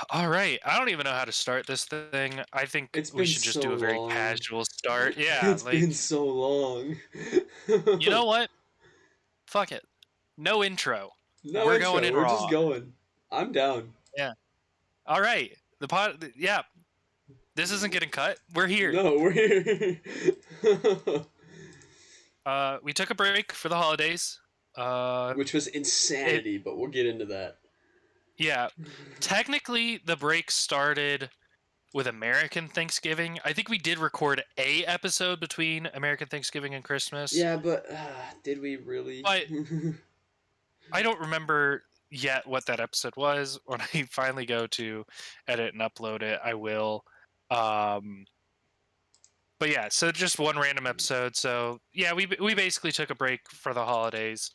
All right. I don't even know how to start this thing. I think It's we been should just so do a very long. casual start. Yeah, It's been like, so long. you know what? Fuck it. No intro. No We're going intro. in We're just raw. going. I'm down. Yeah. All right. Yeah, this isn't getting cut. We're here. No, we're here. We took a break for the holidays. Uh, Which was it, insanity, but we'll get into that. yeah. Technically, the break started with American Thanksgiving. I think we did record a episode between American Thanksgiving and Christmas, Yeah, but did we really? but I don't remember yet what that episode was. When I finally go to edit and upload it, I will. Um, but yeah, so just one random episode. So yeah, we basically took a break for the holidays.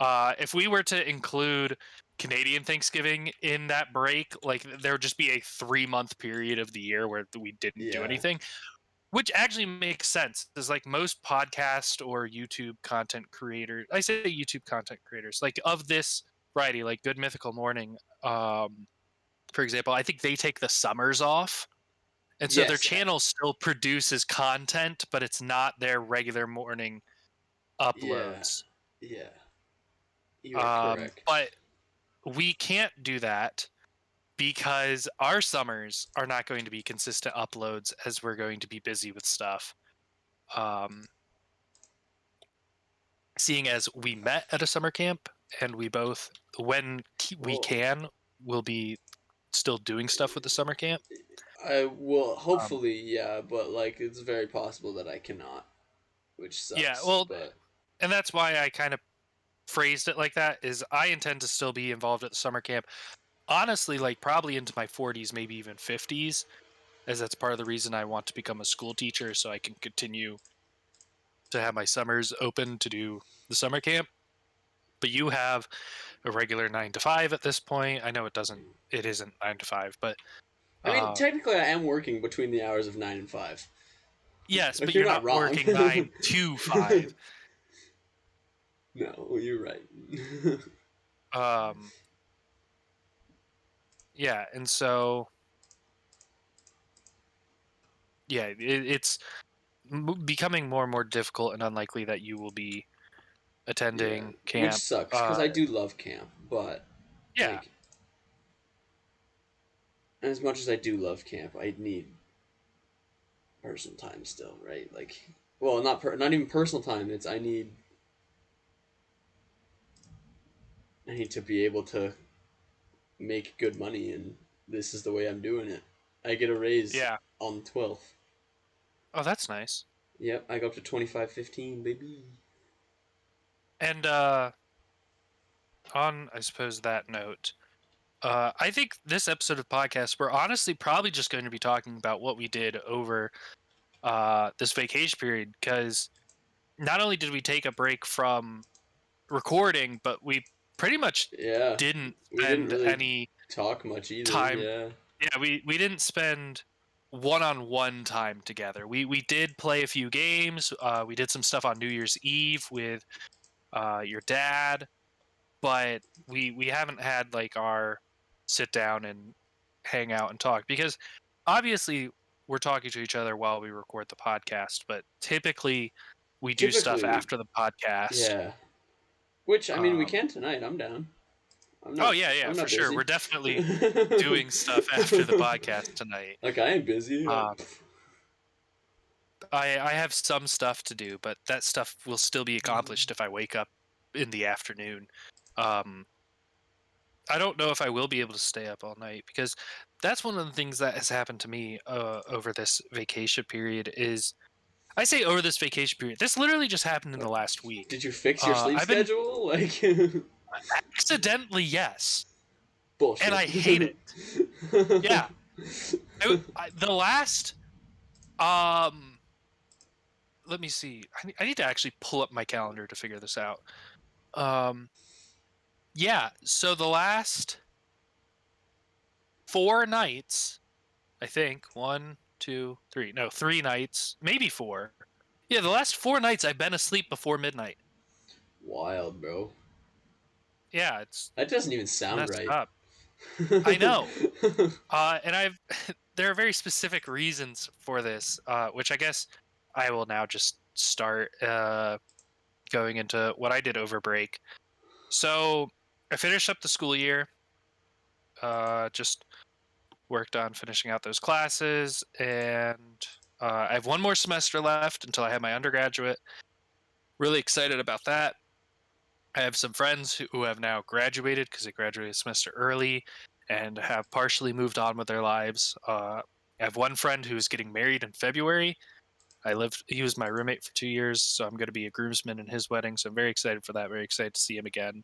If we were to include Canadian Thanksgiving in that break, like there would just be a 3 month period of the year where we didn't do Yeah. anything, which actually makes sense. Is like most podcast or YouTube content creators, I say YouTube content creators, like of this variety, like Good Mythical Morning, for example, I think they take the summers off. And so their Yes. channel still produces content, but it's not their regular morning Yeah. uploads. Yeah. You are correct. But we can't do that because our summers are not going to be consistent uploads as we're going to be busy with stuff. Um, Seeing as we met at a summer camp and we both, when we Well, can, will be still doing stuff with the summer camp. I will Um, hopefully, yeah, but like it's very possible that I cannot, which yeah, sucks. well, But and that's why I kind of phrased it like that. Is I intend to still be involved at the summer camp. Honestly, like probably into my 40s, maybe even 50s, as that's part of the reason I want to become a school teacher, so I can continue to have my summers open to do the summer camp. But you have a regular 9 to 5 at this point. I know it isn't 9 to 5, but I mean, uh, technically, I am working between the hours of 9 and 5. yes, Like but you're you're not not wrong. working 9 to 5. No, you're right. Um, yeah, and so yeah, it's becoming more and more difficult and unlikely that you will be Yeah, attending which camp. sucks because I do love camp, but Yeah, like as much as I do love camp, I need personal time still, right? Like, well, not even personal time. It's I need to be able to make good money, and this is the way I'm doing it. I get a raise yeah. on the 12th. Oh, that's nice. Yep, I go up to 25.15, baby. And on, I suppose, that note, I think this episode of podcast, we're honestly probably just going to be talking about what we did over this vacation period, because not only did we take a break from recording, but we pretty much Yeah, didn't we didn't spend really any talk much either. time. Yeah, Yeah, we didn't spend one-on-one time together. We did play a few games. We did some stuff on New Year's Eve with your dad, but we haven't had like our sit down and hang out and talk, because obviously we're talking to each other while we record the podcast, but typically we do stuff typically, after the podcast. yeah. Which I mean, we Um, can tonight. I'm down. I'm oh not. yeah, yeah, I'm for not sure. We're busy. definitely doing stuff after the podcast tonight. Like I ain't busy. Um, I have some stuff to do, but that stuff will still be accomplished if I wake up in the afternoon. Um, I don't know if I will be able to stay up all night, because that's one of the things that has happened to me over this vacation period. Is I say over this vacation period, this literally just happened in the last week. Did you fix your sleep I've been schedule? Like accidentally, yes, and bullshit. I hate it. Yeah, the last um, let me see. I need to actually pull up my calendar to figure this out. Um, yeah, so the last 4 nights, I think, 1, 2, 3, no, 3 nights, maybe four. Yeah, the last 4 nights I've been asleep before midnight. Wild, bro. Yeah, it's That doesn't even sound messed right. up. I know. And I've there are very specific reasons for this, which I guess I will now just start going into what I did over break. So I finished up the school year, just worked on finishing out those classes, and I have one more semester left until I have my undergraduate. Really excited about that. I have some friends who have now graduated because they graduated a semester early and have partially moved on with their lives. I have one friend who's getting married in February. He was my roommate for 2 years, so I'm going to be a groomsman in his wedding. So I'm very excited for that. Very excited to see him again.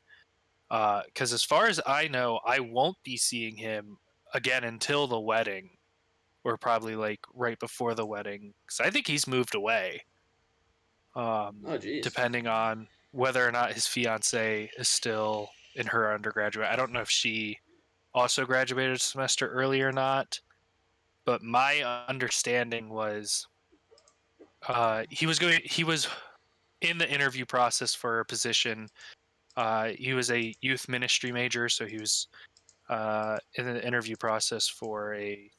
Because as far as I know, I won't be seeing him again until the wedding, or probably like right before the wedding. Because I think he's moved away. Oh, jeez. Depending on whether or not his fiance is still in her undergraduate. I don't know if she also graduated a semester early or not, but my understanding was he was in the interview process for a position. He was a youth ministry major, so he was in the interview process for a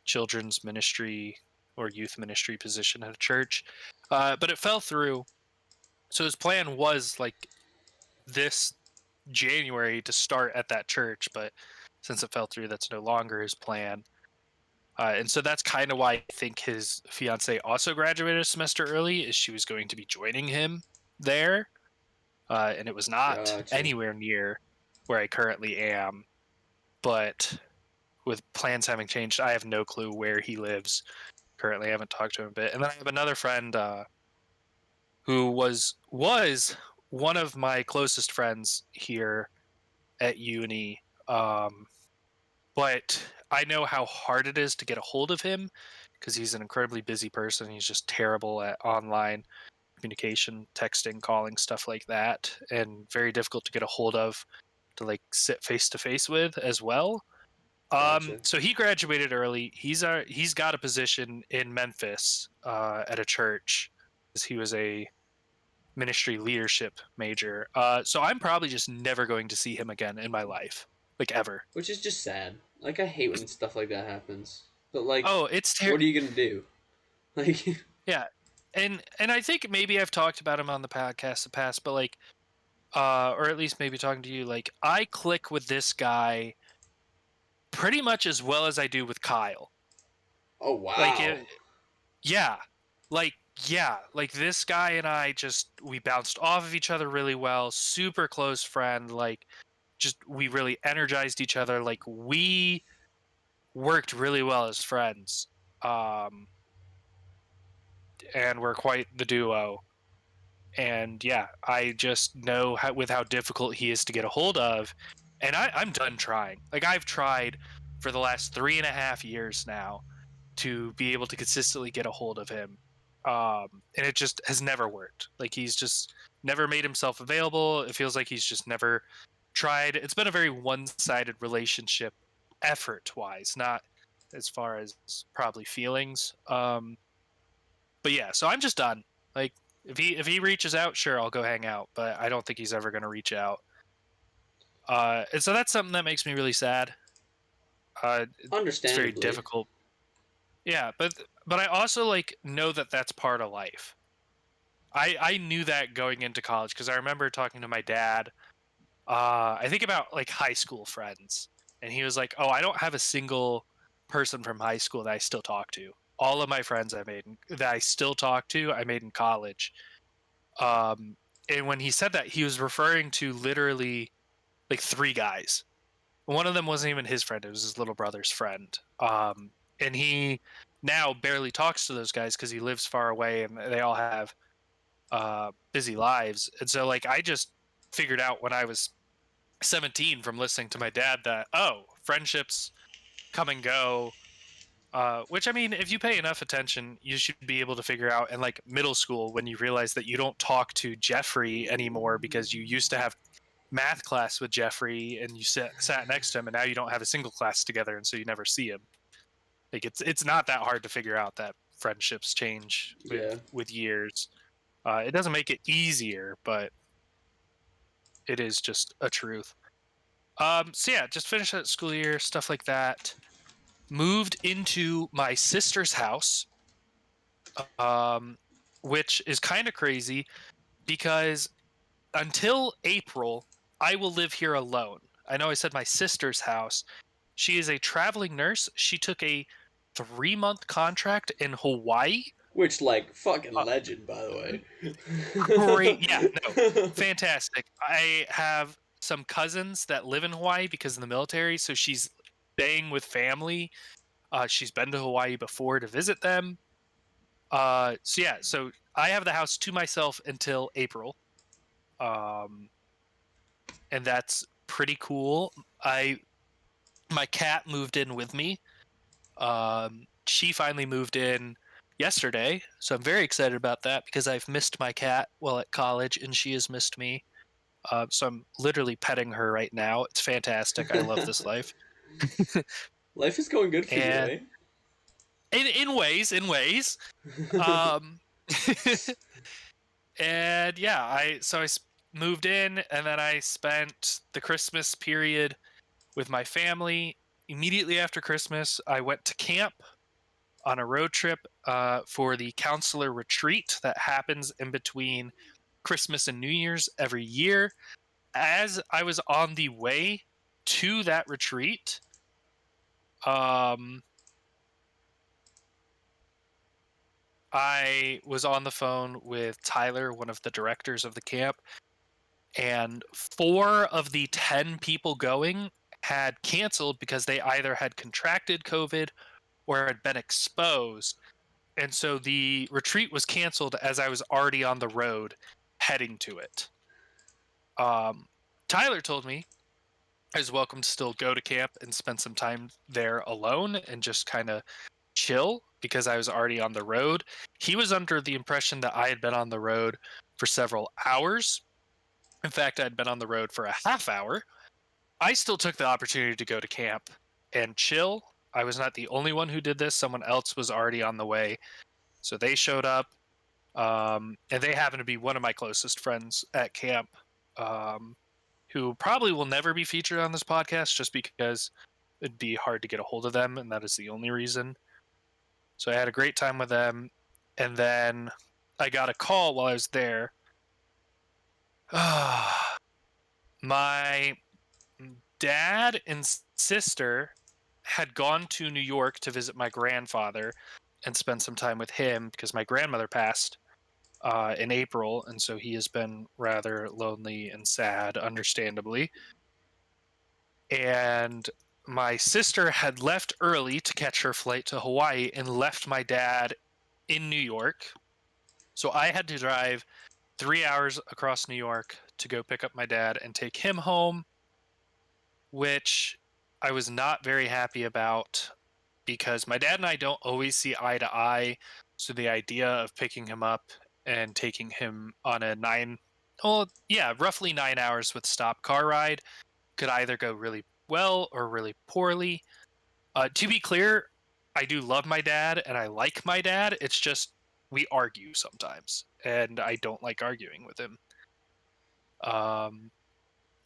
children's ministry or youth ministry position at a church, but it fell through. So his plan was like this January to start at that church, but since it fell through, that's no longer his plan. And so that's kind of why I think his fiance also graduated a semester early, is she was going to be joining him there, and it was not Gotcha. anywhere near where I currently am. But with plans having changed, I have no clue where he lives currently. I haven't talked to him a bit. And then I have another friend who was one of my closest friends here at uni. But I know how hard it is to get a hold of him because he's an incredibly busy person. He's just terrible at online communication, texting, calling, stuff like that, and very difficult to get a hold of to like sit face to face with as well. Gotcha. So he graduated early. He's got a position in Memphis at a church because he was a ministry leadership major. So I'm probably just never going to see him again in my life, like ever. Which is just sad. Like I hate when stuff like that happens. But like, Oh, it's what are you gonna do? Like, yeah, and I think maybe I've talked about him on the podcast in the past, but like, or at least maybe talking to you, like I click with this guy pretty much as well as I do with Kyle. oh Like, wow. yeah, like like this guy and I just we bounced off of each other really well, super close friend. Like, just we really energized each other. Like we worked really well as friends, um, and we're quite the duo. And yeah, I just know with how difficult he is to get a hold of, and I'm done trying. Like I've tried for the last 3.5 years now to be able to consistently get a hold of him, and it just has never worked. Like he's just never made himself available. It feels like he's just never tried. It's been a very one-sided relationship, effort-wise, not as far as probably feelings. But yeah, so I'm just done. Like if he reaches out, sure, I'll go hang out. But I don't think he's ever going to reach out. And so that's something that makes me really sad. It's very Understandably. difficult. Yeah, but I also like know that that's part of life. I knew that going into college because I remember talking to my dad. I think about like high school friends, and he was like, "Oh, I don't have a single person from high school that I still talk to. All of my friends that I still talk to, I made in college." Um, and when he said that, he was referring to literally like three guys. One of them wasn't even his friend; it was his little brother's friend. And he now barely talks to those guys because he lives far away, and they all have busy lives. And so, like, I just figured out when I was 17 from listening to my dad that friendships come and go. Which I mean, if you pay enough attention, you should be able to figure out. In like middle school, when you realize that you don't talk to Jeffrey anymore because you used to have math class with Jeffrey and you sat next to him, and now you don't have a single class together, and so you never see him. Like it's not that hard to figure out that friendships change Yeah. with years. It doesn't make it easier, but it is just a truth. So yeah, just finished that school year, stuff like that. Moved into my sister's house, um, which is kind of crazy because until April, I will live here alone. I know I said my sister's house. She is a traveling nurse. She took a 3-month contract in Hawaii. Which, like, fucking Uh, legend, by the Great. Yeah, no, way. fantastic. I have some cousins that live in Hawaii because in the military, so she's staying with family. She's been to Hawaii before to visit them. So yeah, so I have the house to myself until April. Um, and that's pretty cool. I My cat moved in with me. She finally moved in yesterday, so I'm very excited about that because I've missed my cat while at college, and she has missed me. So I'm literally petting her right now. It's fantastic. I love this life. Life is going good for you, And eh? in ways. Um, and yeah, moved in, and then I spent the Christmas period with my family. Immediately after Christmas, I went to camp on a road trip for the counselor retreat that happens in between Christmas and New Year's every year. As I was on the way to that retreat, um, I was on the phone with Tyler, one of the directors of the camp, and 4 of the 10 people going had canceled because they either had contracted COVID or had been exposed. And so the retreat was canceled as I was already on the road heading to it. Um, Tyler told me I was welcome to still go to camp and spend some time there alone and just kind of chill because I was already on the road. He was under the impression that I had been on the road for several hours. In fact, I'd been on the road for a half hour. I still took the opportunity to go to camp and chill. I was not the only one who did this. Someone else was already on the way. So they showed up, and they happen to be one of my closest friends at camp, um, who probably will never be featured on this podcast just because it'd be hard to get a hold of them. And that is the only reason. So I had a great time with them. And then I got a call while I was there. My dad and sister had gone to New York to visit my grandfather and spend some time with him because my grandmother passed in April, and so he has been rather lonely and sad, understandably. And my sister had left early to catch her flight to Hawaii and left my dad in New York. So I had to drive 3 hours across New York to go pick up my dad and take him home, which I was not very happy about because my dad and I don't always see eye to eye. So the idea of picking him up and taking him on a roughly 9 hours with stop car ride could either go really well or really poorly. To be clear, I do love my dad and I like my dad. It's just we argue sometimes, and I don't like arguing with him. Um,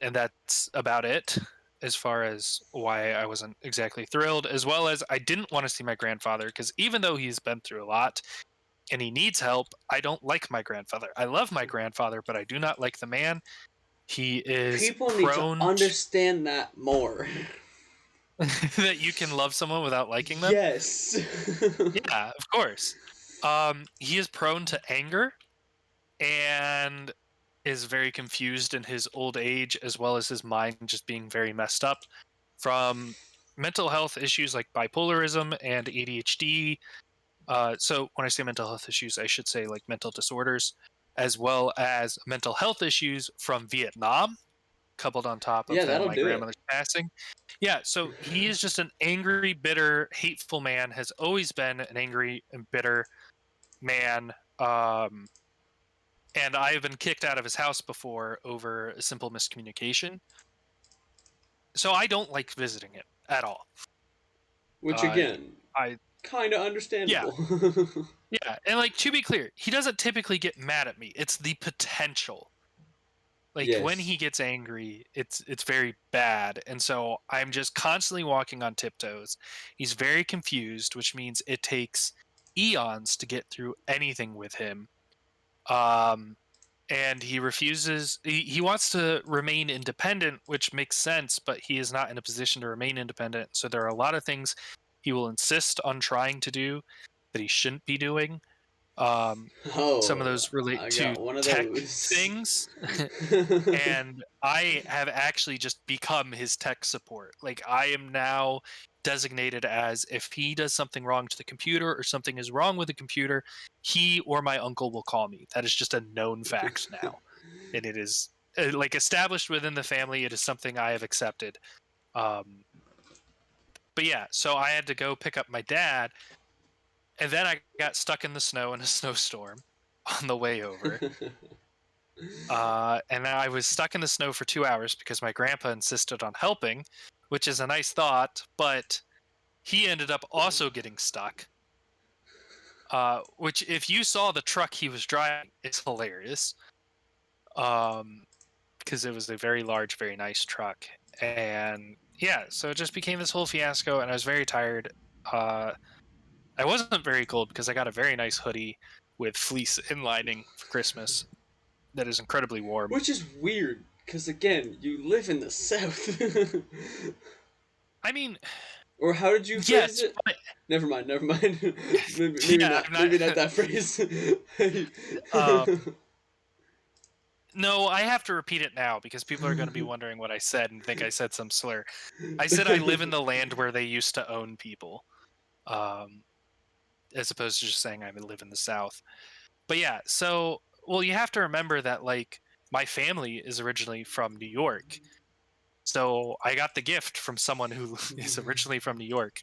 and that's about it as far as why I wasn't exactly thrilled, as well as I didn't want to see my grandfather because even though he's been through a lot and he needs help, I don't like my grandfather. I love my grandfather, but I do not like the man. He is People need to prone understand that more. that you can love someone without liking them. Yes. Yeah, of course. He is prone to anger and is very confused in his old age, as well as his mind just being very messed up from mental health issues like bipolarism and ADHD. So when I say mental health issues, I should say like mental disorders, as well as mental health issues from Vietnam, coupled on top of Yeah, then that'll my do it. grandmother's passing. Yeah, so he is just an angry, bitter, hateful man. Has always been an angry and bitter man. And I've been kicked out of his house before over a simple miscommunication. So I don't like visiting him at all. Which, Uh, again, I kind of Yeah, understandable. yeah, and like to be clear, he doesn't typically get mad at me. It's the potential. Like when he Yes. gets angry, it's very bad. And so I'm just constantly walking on tiptoes. He's very confused, which means it takes eons to get through anything with him. Um and he refuses he wants to remain independent, which makes sense, but he is not in a position to remain independent. So there are a lot of things he will insist on trying to do that he shouldn't be doing. Um some of Oh, those relate I to got one of tech those. things. And I have actually just become his tech support. Like I am now designated as if he does something wrong to the computer or something is wrong with the computer, he or my uncle will call me. That is just a known fact now. And it is like established within the family. It is something I have accepted. Um, but yeah, so I had to go pick up my dad, and then I got stuck in the snow in a snowstorm on the way over. And I was stuck in the snow for 2 hours because my grandpa insisted on helping, which is a nice thought, but he ended up also getting stuck. Which, if you saw the truck he was driving, is hilarious. Um, because it was a very large, very nice truck, and yeah, so it just became this whole fiasco, and I was very tired. Uh, I wasn't very cold because I got a very nice hoodie with fleece inlining for Christmas that is incredibly warm. Which is weird, because again, you live in the South. I mean, Or how did you phrase yes, it? but Never mind, never mind. Maybe yeah, not. I'm not. Maybe not that phrase. Um, no, I have to repeat it now because people are going to be wondering what I said and think I said some slur. I said I live in the land where they used to own people, um, as opposed to just saying I live in the South. But yeah, so well, you have to remember that like my family is originally from New York, so I got the gift from someone who is originally from New York.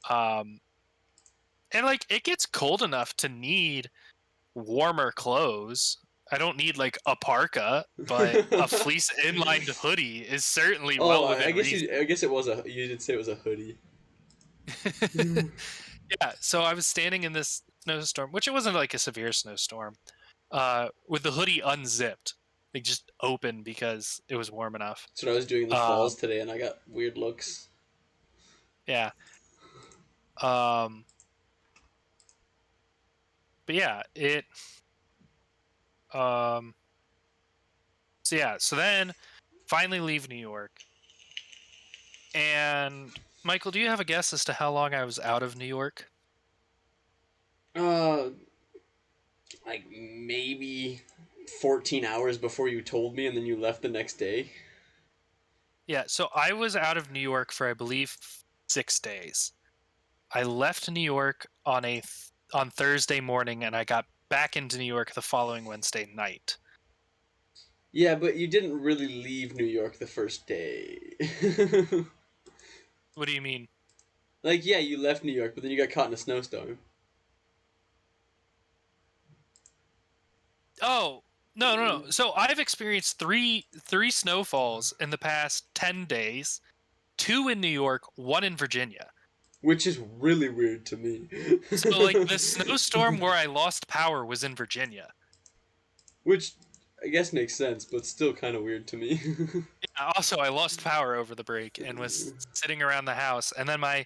Um, and like it gets cold enough to need warmer clothes. I don't need like a parka, but a fleece inlined hoodie is certainly Oh, well I within guess reason. I guess it was a. You did say it was a hoodie. Yeah, so I was standing in this snowstorm, which it wasn't like a severe snowstorm, with the hoodie unzipped, like just open because it was warm enough. That's what I was doing in the falls Um, today, and I got weird looks. yeah. Um, but yeah, it. Um, so yeah, so then finally leave New York, and Michael, do you have a guess as to how long I was out of New York? Uh, like maybe 14 hours before you told me, and then you left the next day. Yeah, so I was out of New York for I believe 6 days. I left New York on Thursday morning, and I got back into New York the following Wednesday night. Yeah, but you didn't really leave New York the first day. What do you mean? Like, yeah, you left New York, but then you got caught in a snowstorm. Oh, no, no, no. So I've experienced three snowfalls in the past 10 days. Two in New York, one in Virginia. Which is really weird to me. So like the snowstorm where I lost power was in Virginia. Which I guess makes sense, but still kind of weird to me. Also, I lost power over the break and was sitting around the house, and then my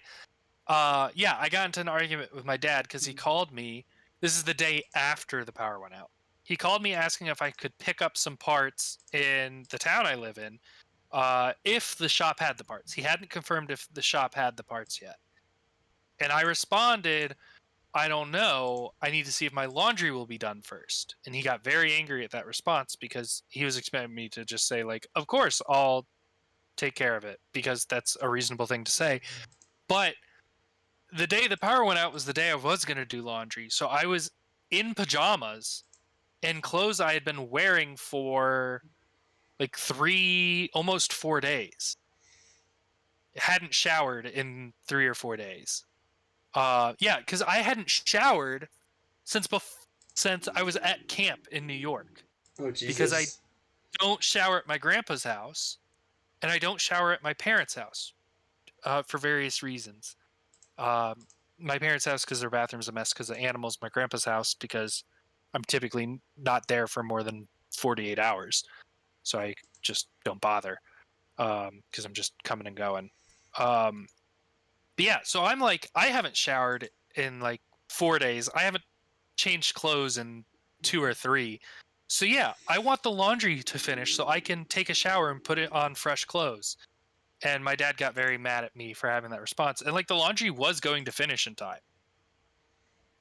yeah, I got into an argument with my dad because he called me. This is the day after the power went out. He called me asking if I could pick up some parts in the town I live in, if the shop had the parts. He hadn't confirmed if the shop had the parts yet. And I responded, I don't know. I need to see if my laundry will be done first. And he got very angry at that response because he was expecting me to just say, like, of course, I'll take care of it because that's a reasonable thing to say. But the day the power went out was the day I was going to do laundry. So I was in pajamas and clothes I had been wearing for like almost 4 days. Hadn't showered in 3 or 4 days. Yeah, because I hadn't showered since since I was at camp in New York Oh because I Jesus. don't shower at my grandpa's house and I don't shower at my parents' house for various reasons. Um, my parents' house because their bathroom's a mess because of animals. My grandpa's house because I'm typically not there for more than 48 hours. so I just don't bother because I'm just coming and going. Um, but yeah, so I'm like, I haven't showered in like 4 days. I haven't changed clothes in 2 or 3. So yeah, I want the laundry to finish so I can take a shower and put it on fresh clothes. And my dad got very mad at me for having that response. And like the laundry was going to finish in time.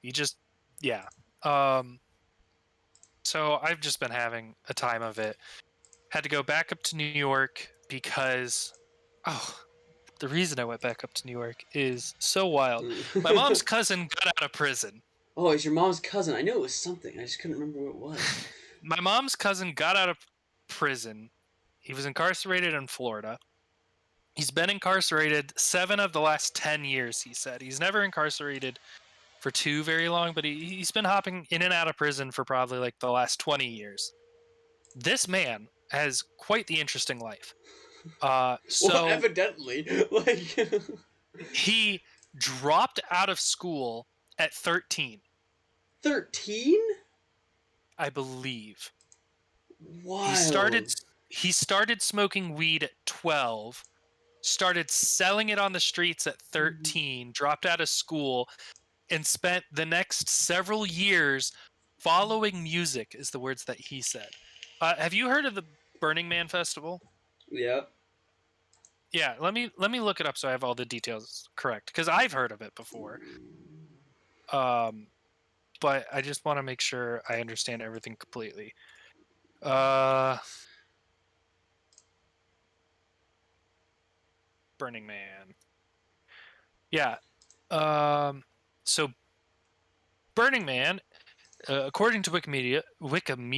He just, yeah. Um, so I've just been having a time of it. Had to go back up to New York because, oh, the reason I went back up to New York is so wild. My mom's cousin got out of prison. Oh, it's your mom's cousin. I knew it was something. I just couldn't remember what it was. My mom's cousin got out of prison. He was incarcerated in Florida. He's been incarcerated 7 of the last 10 years, he said. He's never incarcerated for too very long, but he's been hopping in and out of prison for probably like the last 20 years. This man has quite the interesting life. Well, So evidently, like he dropped out of school at 13, 13. I believe. He started Wild. he started smoking weed at 12, started selling it on the streets at 13, dropped out of school, and spent the next several years following music, is the words that he said. Have you heard of the Burning Man festival? Yeah. Yeah, let me look it up so I have all the details correct because I've heard of it before. Um, but I just want to make sure I understand everything completely. Uh, Burning Man. Yeah. Um, so Burning Man, according to Wikipedia, Burning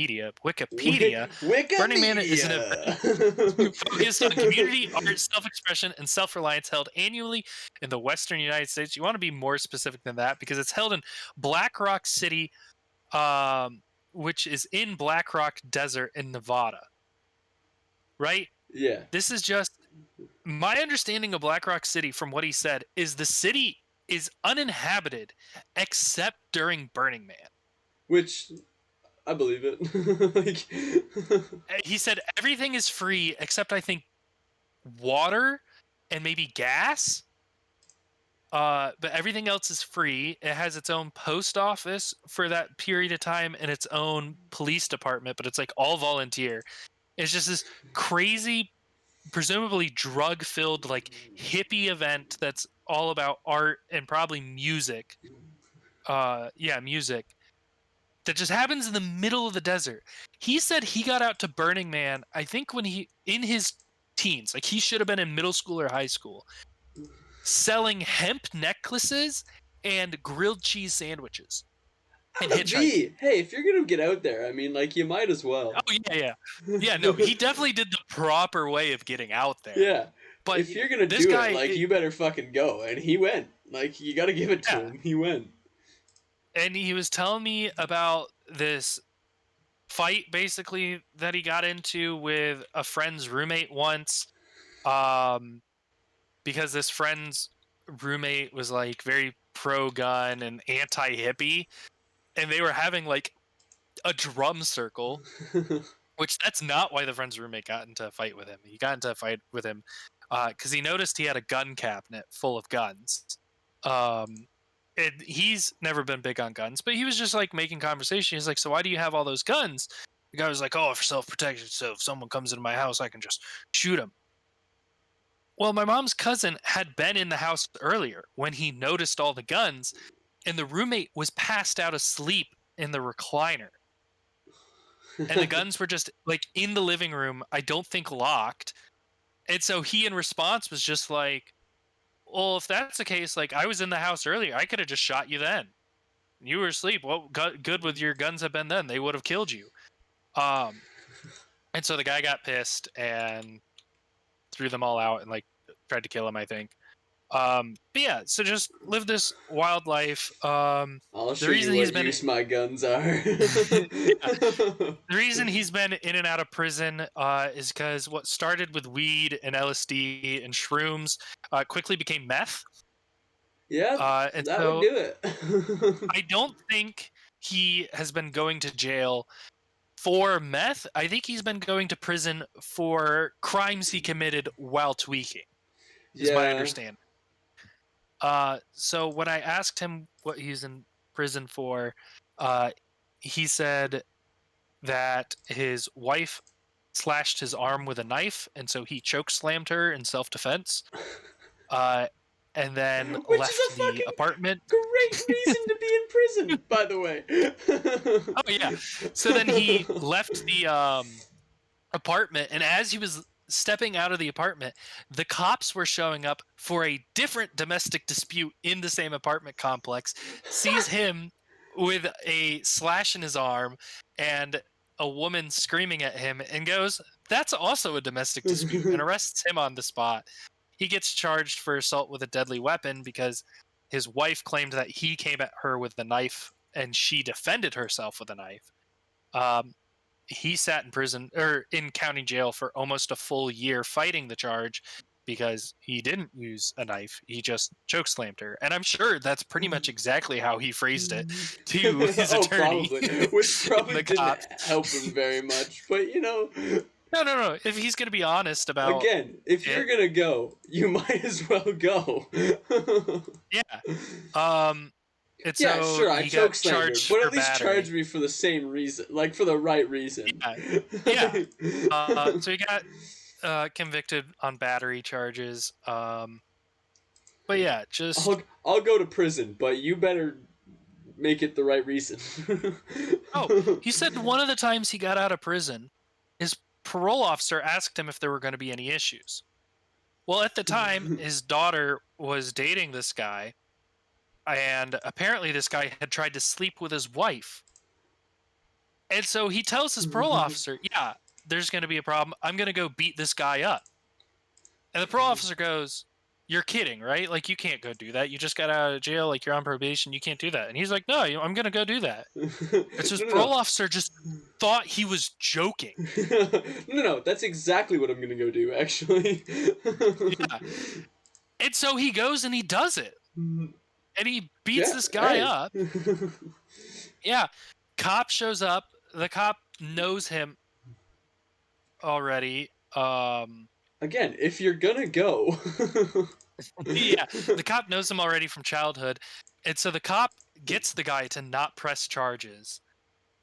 Man is an Wikimedia. focused on community, art, self-expression, and self-reliance held annually in the Western United States. You want to be more specific than that because it's held in Black Rock City, um, which is in Black Rock Desert in Nevada. Right? Yeah. This is just my understanding of Black Rock City from what he said is the city is uninhabited except during Burning Man. Which I believe it. like, He said everything is free except I think water and maybe gas. But everything else is free. It has its own post office for that period of time and its own police department, but it's like all volunteer. It's just this crazy, presumably drug filled, like hippie event that's all about art and probably music. Yeah, music that just happens in the middle of the desert. He said he got out to Burning Man, I think when he in his teens, like he should have been in middle school or high school, selling hemp necklaces and grilled cheese sandwiches and hitchhiking. hey, if you're gonna get out there, I mean, like, you might as well. Oh yeah, yeah. Yeah, no, he definitely did the proper way of getting out there. Yeah. But If you're gonna this do it, guy like, you better fucking go. And he went. Like, you gotta give it to yeah, him. He went. and he was telling me about this fight basically that he got into with a friend's roommate once um because this friend's roommate was like very pro gun and anti hippie and they were having like a drum circle, which that's not why the friend's roommate got into a fight with him. He got into a fight with him because he noticed he had a gun cabinet full of guns. Um, and he's never been big on guns, but he was just like making conversation. He's like, "So why do you have all those guns?" The guy was like, "Oh, for self protection. So if someone comes into my house, I can just shoot him." Well, my mom's cousin had been in the house earlier when he noticed all the guns, and the roommate was passed out asleep in the recliner. And the guns were just like in the living room, I don't think locked. And so he, in response, was just like, well, if that's the case, like I was in the house earlier, I could have just shot you then. You were asleep. What good would your guns have been then? They would have killed you. Um, and so the guy got pissed and threw them all out and like tried to kill him, I think. But yeah, so just live this wild life. I'll The show you reason he's what been use my guns are. yeah, the reason he's been in and out of prison is because what started with weed and LSD and shrooms quickly became meth. Yep, And that would so do it. I don't think he has been going to jail For meth, I think he's been going to prison for crimes he committed while tweaking, is my Yeah. understanding. So when I asked him what he's in prison for, uh, he said that his wife slashed his arm with a knife, and so he choke slammed her in self defense. Uh, and then Which is a left the fucking apartment. great reason to be in prison, by the Oh yeah. So then he left the apartment, and as he was stepping out of the apartment, the cops were showing up for a different domestic dispute in the same apartment complex, sees him with a slash in his arm and a woman screaming at him, and goes, "That's also a domestic dispute," and arrests him on the spot. He gets charged for assault with a deadly weapon because his wife claimed that he came at her with a knife and she defended herself with a knife. Um, he sat in prison or in county jail for almost a full year fighting the charge because he didn't use a knife. He just chokeslammed her. And I'm sure that's pretty much exactly how he phrased it to his Oh, attorney probably. Which and probably the didn't cops. help him very much. But, No, no, no. If he's going to be honest about again, if you're it, gonna go, you might as well go. yeah. Um, and Yeah, so sure, I he got chokeslammed her, charged but for at least charge battery. me for the same reason. Like, for the right reason. Yeah, yeah. So he got convicted on battery charges. But yeah, just I'll go to prison, but you better make it the right reason. oh, he said one of the times he got out of prison, his parole officer asked him if there were going to be any issues. Well, at the time, his daughter was dating this guy, and apparently this guy had tried to sleep with his wife. And so he tells his parole officer, "Yeah, there's going to be a problem. I'm going to go beat this guy up." And the parole officer goes, "You're kidding, right? Like, you can't go do that. You just got out of jail. Like, you're on probation. You can't do that." And he's like, "No, I'm going to go do that." And so his No, no, parole no. officer just thought he was joking. No, that's exactly what I'm gonna go do, actually. Yeah. And so he goes and he does it. And he beats Yeah, this guy hey. up. Yeah. Cop shows up. The cop knows him already. Again, if you're gonna go. Yeah. The cop knows him already from childhood. And so the cop gets the guy to not press charges.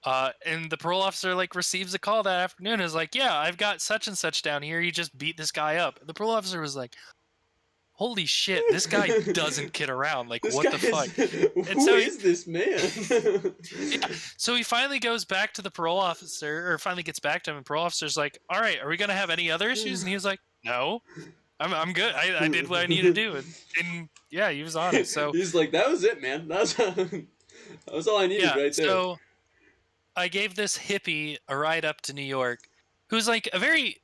And the parole officer like receives a call that afternoon and is like, "Yeah, I've got such and such down here. He just beat this guy up." The parole officer was like, "Holy shit, this guy doesn't kid around. Like, This what guy the is. fuck?" And Who so is this man? yeah, so he finally goes back to the parole officer, or finally gets back to him, and parole officer's like, "All right, are we gonna have any other issues?" And he was like, "No, I'm good. I did what I needed to do." And yeah, he was honest. So He's like, that was it, man. That was all I needed yeah, right there. so I gave this hippie a ride up to New York, who's like a very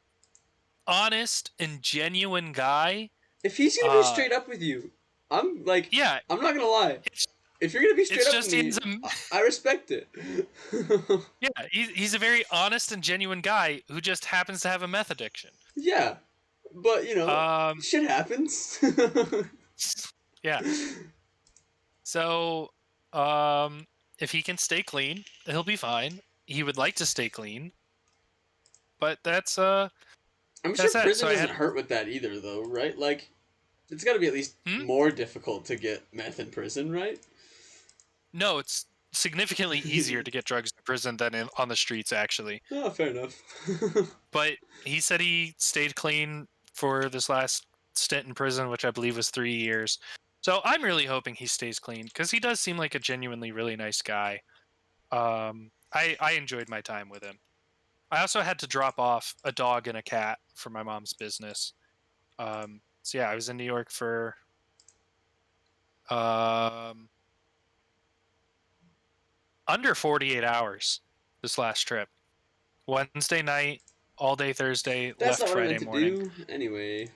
honest and genuine guy. If he's gonna be Uh, straight up with you, I'm like, yeah, I'm not gonna lie. it's If you're gonna be straight it's up with just me, I respect it. yeah, he's a very honest and genuine guy who just happens to have a meth addiction. Yeah, but Um, shit happens. yeah. So, um, if he can stay clean, he'll be fine. He would like to stay clean, but I'm sure that's that. So prison I doesn't had hurt with that either, though, right? Like, it's got to be at least hmm? more difficult to get meth in prison, right? No, it's significantly easier to get drugs in prison than on the streets, actually. Oh, fair enough. But he said he stayed clean for this last stint in prison, which I believe was 3 years. So I'm really hoping he stays clean because he does seem like a genuinely really nice guy. I enjoyed my time with him. I also had to drop off a dog and a cat for my mom's business. So yeah, I was in New York for um, under 48 hours this last trip. Wednesday night, all day Thursday, That's left not what I Friday meant to morning. do. Anyway.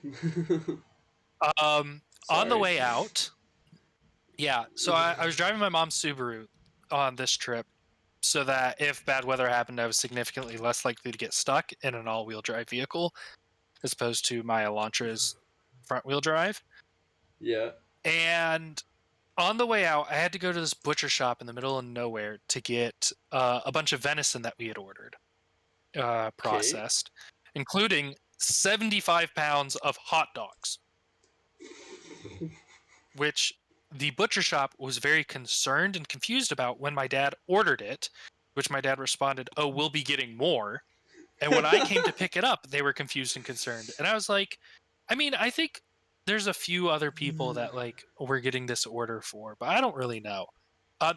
On the Sorry. way out, yeah. So I was driving my mom's Subaru on this trip so that if bad weather happened, I was significantly less likely to get stuck in an all-wheel drive vehicle as opposed to my Elantra's front-wheel drive. Yeah. And on the way out, I had to go to this butcher shop in the middle of nowhere to get a bunch of venison that we had ordered. Okay. processed, including 75 pounds of hot dogs, which the butcher shop was very concerned and confused about when my dad ordered it, which my dad responded, "Oh, we'll be getting more." And when I came to pick it up, they were confused and concerned. And I was like, I mean, I think there's a few other people that like we're getting this order for, but I don't really know.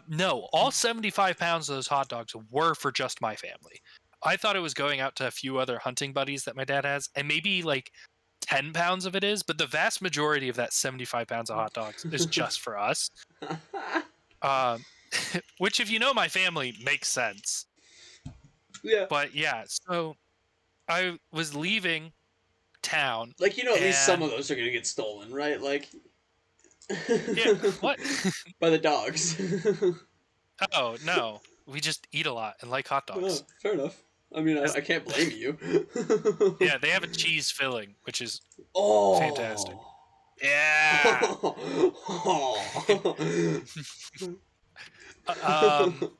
No, all 75 pounds of those hot dogs were for just my family. I thought it was going out to a few other hunting buddies that my dad has, and maybe like 10 pounds of it is, but the vast majority of that 75 pounds of hot dogs is just for us. Um, which, if you know my family, makes sense. Yeah. But yeah, so I was leaving town Like, at least some and of those are gonna get stolen, right? Like, yeah, what? by the dogs. Oh, no. We just eat a lot and like hot Oh, dogs. fair enough. I mean, I 'Cause- can't blame you. yeah, they have a cheese filling, which is fantastic. Oh. Yeah. um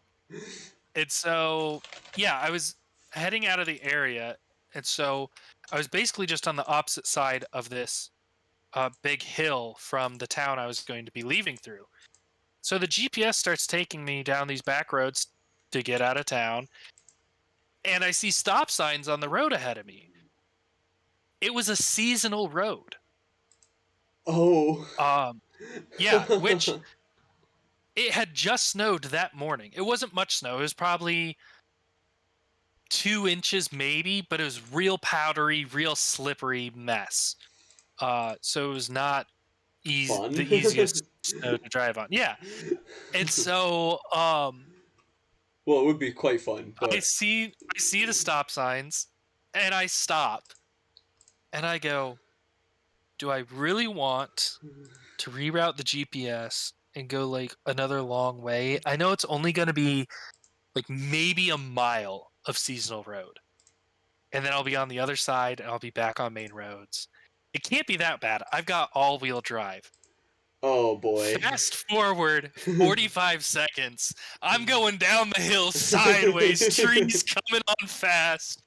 and so yeah, I was heading out of the area, and so I was basically just on the opposite side of this big hill from the town I was going to be leaving through. So the GPS starts taking me down these back roads to get out of town, and I see stop signs on the road ahead of me. It was a seasonal road. Oh. Um, yeah, which it had just snowed that morning. It wasn't much snow. It was probably 2 inches, maybe, but it was real powdery, real slippery mess. So it was not Fun. the easiest snow to drive on. Yeah, and so Well, it would be quite fun, but I see the stop signs, and I stop, and I go, "Do I really want to reroute the GPS and go like another long way? I know it's only going to be like maybe a mile of seasonal road, and then I'll be on the other side and I'll be back on main roads. It can't be that bad. I've got all-wheel drive." oh boy. Fast forward 45 seconds. I'm going down the hill sideways, trees coming on fast.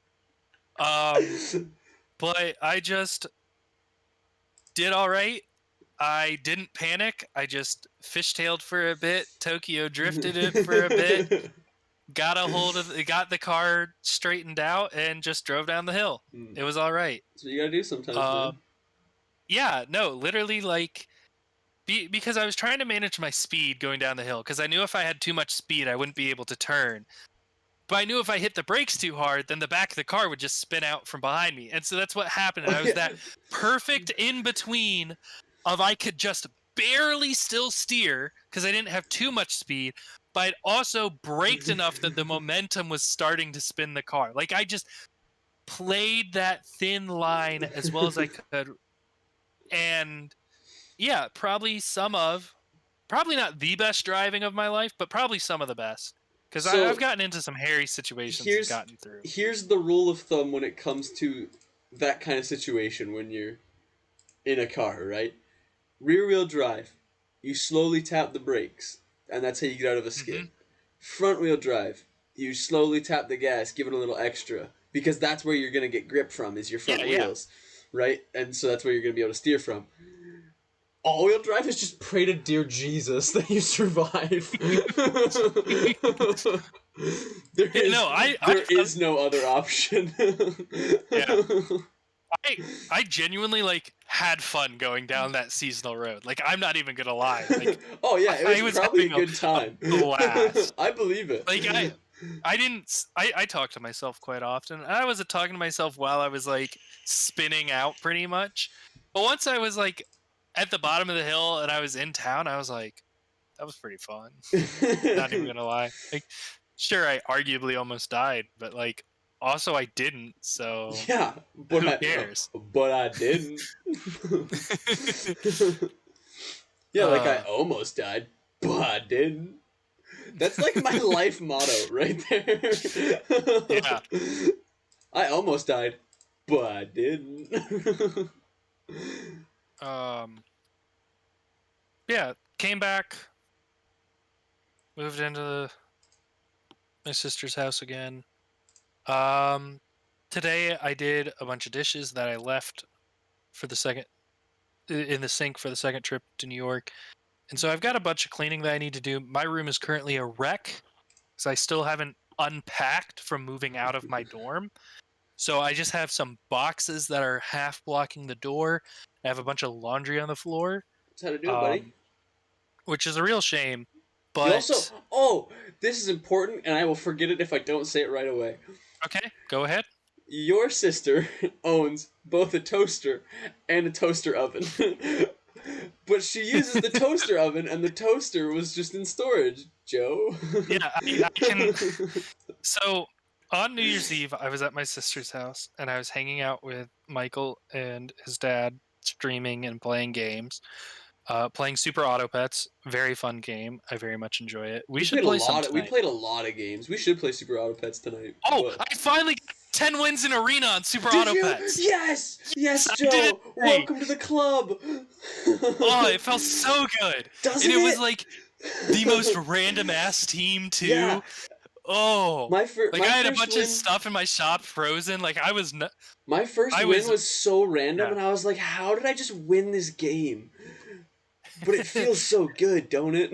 Um, but I just did all right. I didn't panic. I just fishtailed for a bit, Tokyo drifted it for a bit, got the car straightened out, and just drove down the hill. Hmm. It was all right. That's what you gotta do sometimes, man. Um, yeah, no, literally, like, because I was trying to manage my speed going down the hill, because I knew if I had too much speed, I wouldn't be able to turn. But I knew if I hit the brakes too hard, then the back of the car would just spin out from behind me. And so that's what happened. And Oh I was yeah. that perfect in between of I could just barely still steer because I didn't have too much speed, but I'd also braked enough that the momentum was starting to spin the car. Like I just played that thin line as well as I could. And yeah, probably not the best driving of my life, but probably some of the best. Because I've So gotten into some hairy situations and here's gotten through. here's the rule of thumb when it comes to that kind of situation when you're in a car, right? Rear wheel drive, you slowly tap the brakes, and that's how you get out of a skid. Hmm. Front wheel drive, you slowly tap the gas, give it a little extra, because that's where you're gonna get grip from is your Yeah, front yeah. wheels, right? And so that's where you're gonna be able to steer from. All wheel drive is just pray to dear Jesus that you survive. there Yeah, is no, there is no other option. yeah, I I genuinely like had fun going down that seasonal road. Like I'm not even gonna lie. Like Oh yeah, it I was was probably a having good a time. blast. I believe it. Like I didn't I talk to myself quite often. I wasn't talking to myself while I was like spinning out pretty much. But once I was like at the bottom of the hill and I was in town, I was like, that was pretty fun. Not even gonna lie. Like, sure, I arguably almost died, but like, also I didn't. So Yeah, who cares? but I didn't. Yeah, like I uh, almost died, but I didn't. That's like my life motto right there. yeah. I almost died, but I didn't. Um, yeah. Came back, moved into my sister's house again. Um, Today I did a bunch of dishes that I left for the second in the sink for the second trip to New York. And so I've got a bunch of cleaning that I need to do. My room is currently a wreck because I still haven't unpacked from moving out of my dorm. So I just have some boxes that are half blocking the door. I have a bunch of laundry on the floor, That's how to do it, buddy. um, which is a real shame. You also, But oh, this is important, and I will forget it if I don't say it right away. okay, go ahead. Your sister owns both a toaster and a toaster oven. But she uses the toaster oven, and the toaster was just in storage, Joe. Yeah, I can. So on New Year's Eve, I was at my sister's house and I was hanging out with Michael and his dad, streaming and playing games. Playing Super Auto Pets, very fun game. I very much enjoy it. We we should played a play some lot. We tonight. played a lot of games. We should play Super Auto Pets tonight. Oh, But I finally got 10 wins in Arena on Super did Auto you? Pets. Yes, Yes, yes, I did it Joe. today. Welcome to the club. Oh, it felt so good. And Doesn't it was it? like the most random ass team Yeah, too. Oh, like I my had a first bunch of win. stuff in my shop frozen. Like My first I win was, was so random, yeah. and I was like, "How did I just win this game?" But it feels so good, don't it?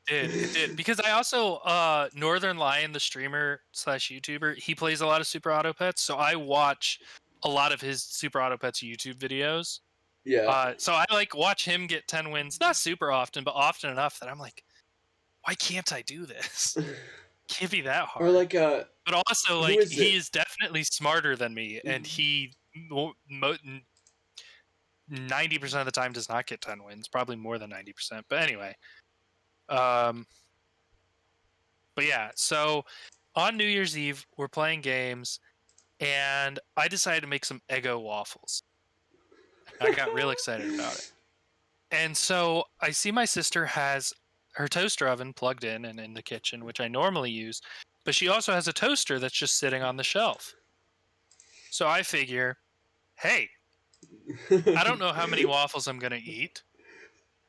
It did. Because I also Northern Lion, the streamer slash YouTuber, he plays a lot of Super Auto Pets, so I watch a lot of his Super Auto Pets YouTube videos. Yeah. So I like watch him get 10 wins, not super often, but often enough that I'm like, why can't I do this? Can't be that Or hard. like But also who like is he it? is definitely smarter than me, and he 90% of the time does not get 10 wins, probably more than 90%. But anyway, um, but yeah, so on New Year's Eve, we're playing games, and I decided to make some Eggo waffles. I got real excited about it. And so I see my sister has her toaster oven plugged in and in the kitchen, which I normally use, but she also has a toaster that's just sitting on the shelf. So I figure, hey, I don't know how many waffles I'm going to eat.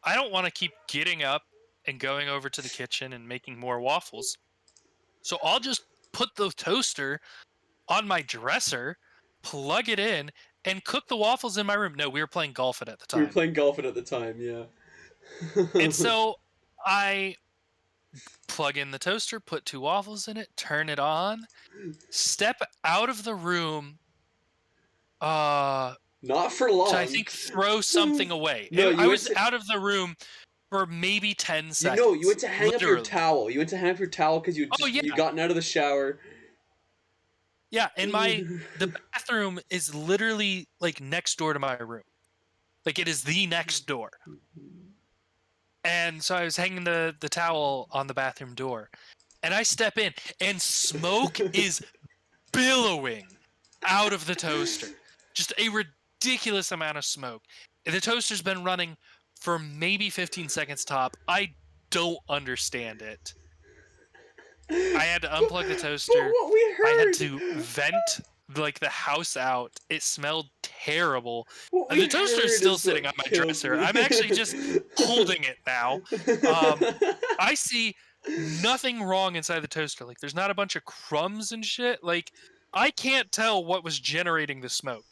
I don't want to keep getting up and going over to the kitchen and making more waffles. So I'll just put the toaster on my dresser, plug it in, and cook the waffles in my room. No, we were playing golf at the We were time. playing golf at the time, yeah. And so I plug in the toaster, put two waffles in it, turn it on, step out of the room uh Not for to I long. think throw something away. No, I you went was to out of the room for maybe 10 you know you seconds. went to hang up your Literally. towel. You went to hang up your towel because Oh you yeah. gotten out of the shower. Yeah, and the bathroom is literally like next door to my room. Like it is the next door. And so I was hanging the towel on the bathroom door. And I step in and smoke is billowing out of the toaster. Just a ridiculous amount of smoke. The toaster's been running for maybe 15 seconds top. I don't understand it. I had to unplug the But toaster. what we I had heard, to vent like the house out. It smelled terrible. what And we the toaster is heard still is sitting what on my killed dresser. me. I'm actually just holding it now. Um, I see nothing wrong inside the toaster. Like there's not a bunch of crumbs and shit. Like I can't tell what was generating the smoke.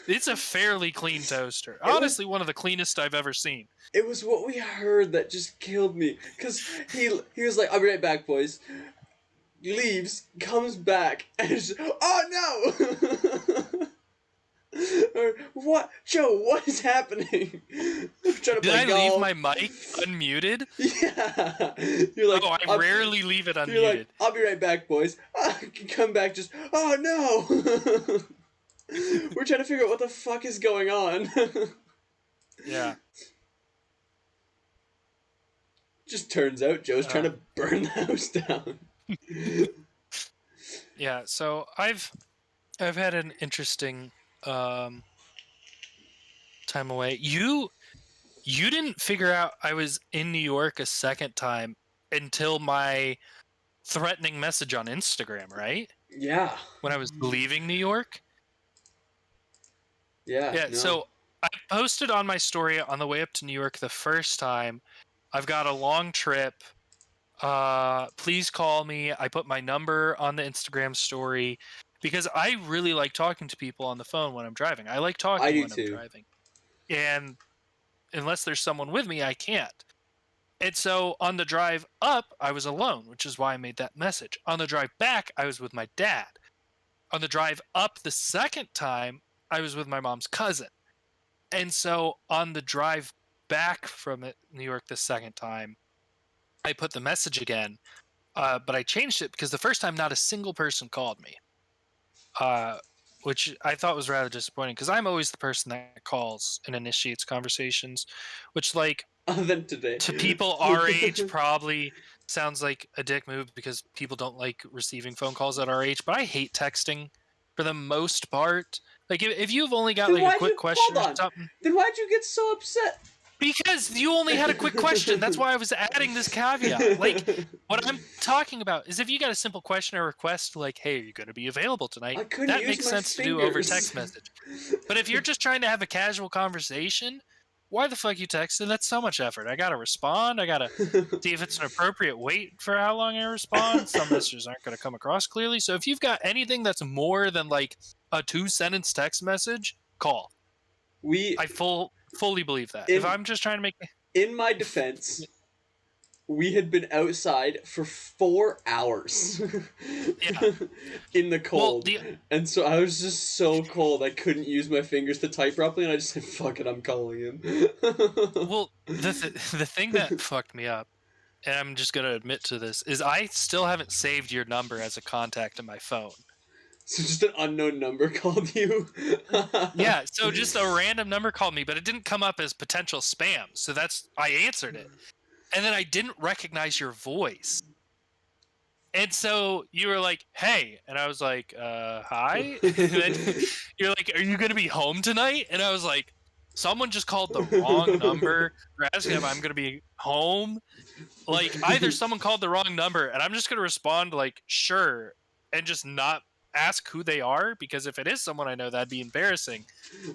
It's a fairly clean toaster. It was Honestly, one of the cleanest I've ever seen. it was what we heard that just killed me. Cause he was like, "I'll be right back, boys." Leaves, comes back, and it's just, oh no! Or what, Joe? What is happening? I'm trying to Did play I leave golf. my mic unmuted? Yeah, you're like, Oh, I rarely leave it you're like, unmuted. I'll be right back, boys. Come back, just, oh no! We're trying to figure out what the fuck is going on. Yeah. Just turns out Joe's trying Uh, to burn the house down. yeah. So I've had an interesting um, time away. You didn't figure out I was in New York a second time until my threatening message on Instagram, right? Yeah. When I was leaving New York. Yeah, Yeah, no. so I posted on my story on the way up to New York the first time. I've got a long trip. please call me. I put my number on the Instagram story because I really like talking to people on the phone when I'm driving. I like I talking do when I'm too. driving. And unless there's someone with me, I can't. And so on the drive up, I was alone, which is why I made that message. On the drive back, I was with my dad. On the drive up the second time, I was with my mom's cousin. And so on the drive back from New York the second time, I put the message again, but I changed it because the first time not a single person called me, uh, which I thought was rather disappointing because I'm always the person that calls and initiates conversations, which like Other than today. to people our age probably sounds like a dick move because people don't like receiving phone calls at our age, but I hate texting for the most part. Like if you've only got Then like a why'd quick you question hold or on? something, Then why'd you get so upset? because you only had a quick question. That's why I was adding this caveat. Like what I'm talking about is if you got a simple question or request like, "Hey, are you going to be available tonight?" I couldn't That use makes my sense to do over fingers. text message. But if you're just trying to have a casual conversation, why the fuck you texting? That's so much effort. I got to respond. I got to see if it's an appropriate wait for how long I respond. Some messages aren't going to come across clearly. So if you've got anything that's more than like a 2 sentence text message, call. we I fully believe that. If in I'm just trying to make in my defense, we had been outside for 4 hours yeah. in the Well, cold, the and so I was just so cold I couldn't use my fingers to type properly, and I just said, "Fuck it, I'm calling him." well the thing that fucked me up, and I'm just going to admit to this, is I still haven't saved your number as a contact in my phone. So just an unknown number called you. Yeah, so just a random number called me, but it didn't come up as potential spam. So that's I answered it. And then I didn't recognize your voice. And so you were like, "Hey," and I was like, hi." And then you're like, "Are you gonna be home tonight?" And I was like, "Someone just called the wrong number for asking if I'm gonna be home." Like either someone called the wrong number, and I'm just gonna respond like, "Sure," and just not ask who they are because if it is someone I know, that'd be embarrassing.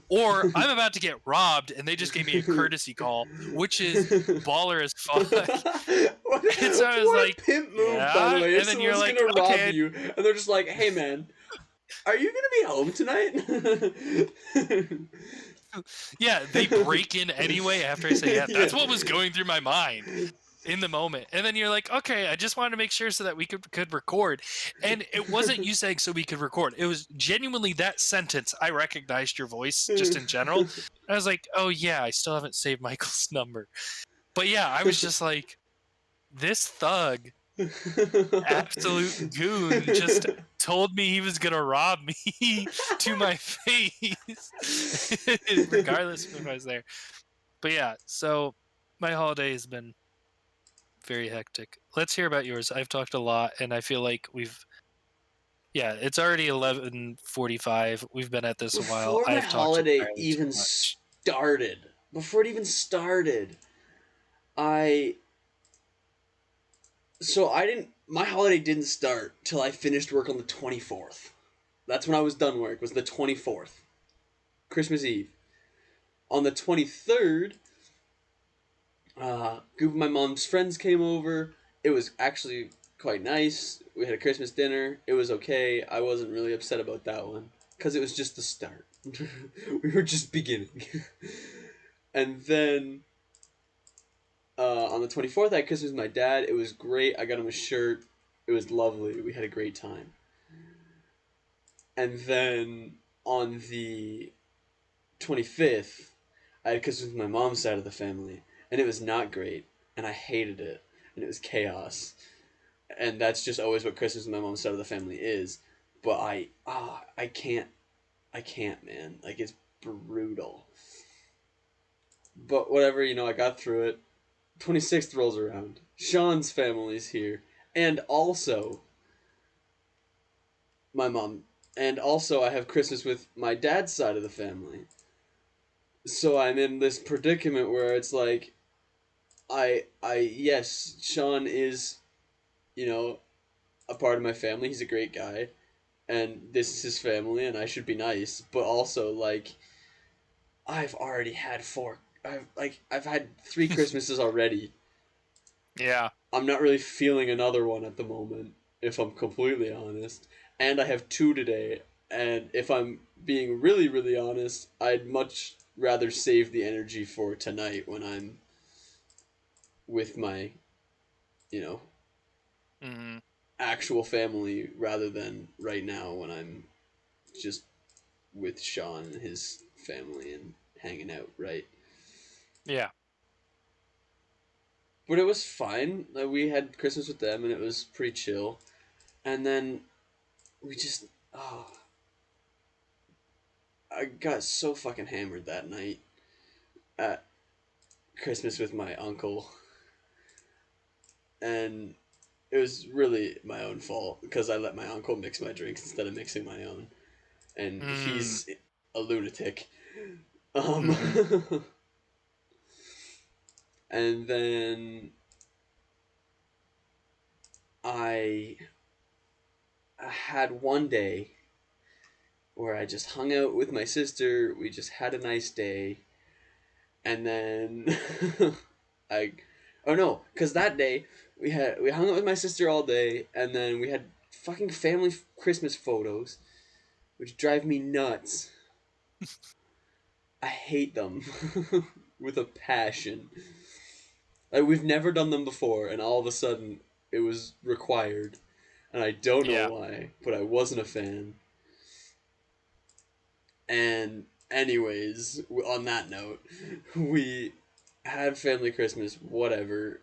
Or I'm about to get robbed, and they just gave me a courtesy call, which is baller as fuck. And so I was What a like, pimp move, by the "Yeah," way. If and then you're someone's like, gonna rob "Okay." you and they're just like, "Hey, man, are you gonna be home tonight?" Yeah, they break in anyway after I say, "Yeah." Yeah. That's what was going through my mind in the moment. And then you're like, "Okay, I just wanted to make sure so that we could record." And it wasn't you saying so we could record. It was genuinely that sentence. I recognized your voice just in general. I was like, "Oh yeah, I still haven't saved Michael's number." But yeah, I was just like, this thug, absolute goon, just told me he was gonna rob me to my face, regardless of if I was there. But yeah, so my holiday has been very hectic. Let's hear about yours. I've talked a lot, and I feel like yeah, it's already 11:45. We've been at this a while. Before my I've talked holiday entirely too even much. started, before it even started, I I didn't my holiday didn't start till I finished work on the 24th. That's when I was done work. Was the 24th, Christmas Eve. On the 23rd, a group of my mom's friends came over. It was actually quite nice. We had a Christmas dinner. It was okay. I wasn't really upset about that one because it was just the start. We were just beginning. And then on the 24th, I had Christmas with my dad. It was great. I got him a shirt. It was lovely. We had a great time. And then on the 25th, I had Christmas with my mom's side of the family. And it was not great. And I hated it. And it was chaos. And that's just always what Christmas with my mom's side of the family is. But I can't, man. Like, it's brutal. But whatever, I got through it. 26th rolls around. Sean's family's here. And also, my mom. And also, I have Christmas with my dad's side of the family. So I'm in this predicament where it's like, yes, Sean is, you know, a part of my family. He's a great guy. And this is his family, and I should be nice. But also, like, I've already had four. I've had 3 Christmases already. Yeah. I'm not really feeling another one at the moment, if I'm completely honest. And I have two today, and if I'm being really, really honest, I'd much rather save the energy for tonight when I'm with my, you know, Hmm. actual family rather than right now when I'm just with Sean and his family and hanging out, right? Yeah. But it was fine. We had Christmas with them and it was pretty chill. And then we just, oh, I got so fucking hammered that night at Christmas with my uncle. And it was really my own fault because I let my uncle mix my drinks instead of mixing my own. And Mm. he's a lunatic. Um, Hmm. and then I had one day where I just hung out with my sister. We just had a nice day, and then I, oh no, because that day we hung out with my sister all day, and then we had fucking family Christmas photos, which drive me nuts. I hate them with a passion. Like we've never done them before, and all of a sudden it was required, and I don't know Yeah. why, but I wasn't a fan. And anyways, on that note, we had family Christmas, whatever.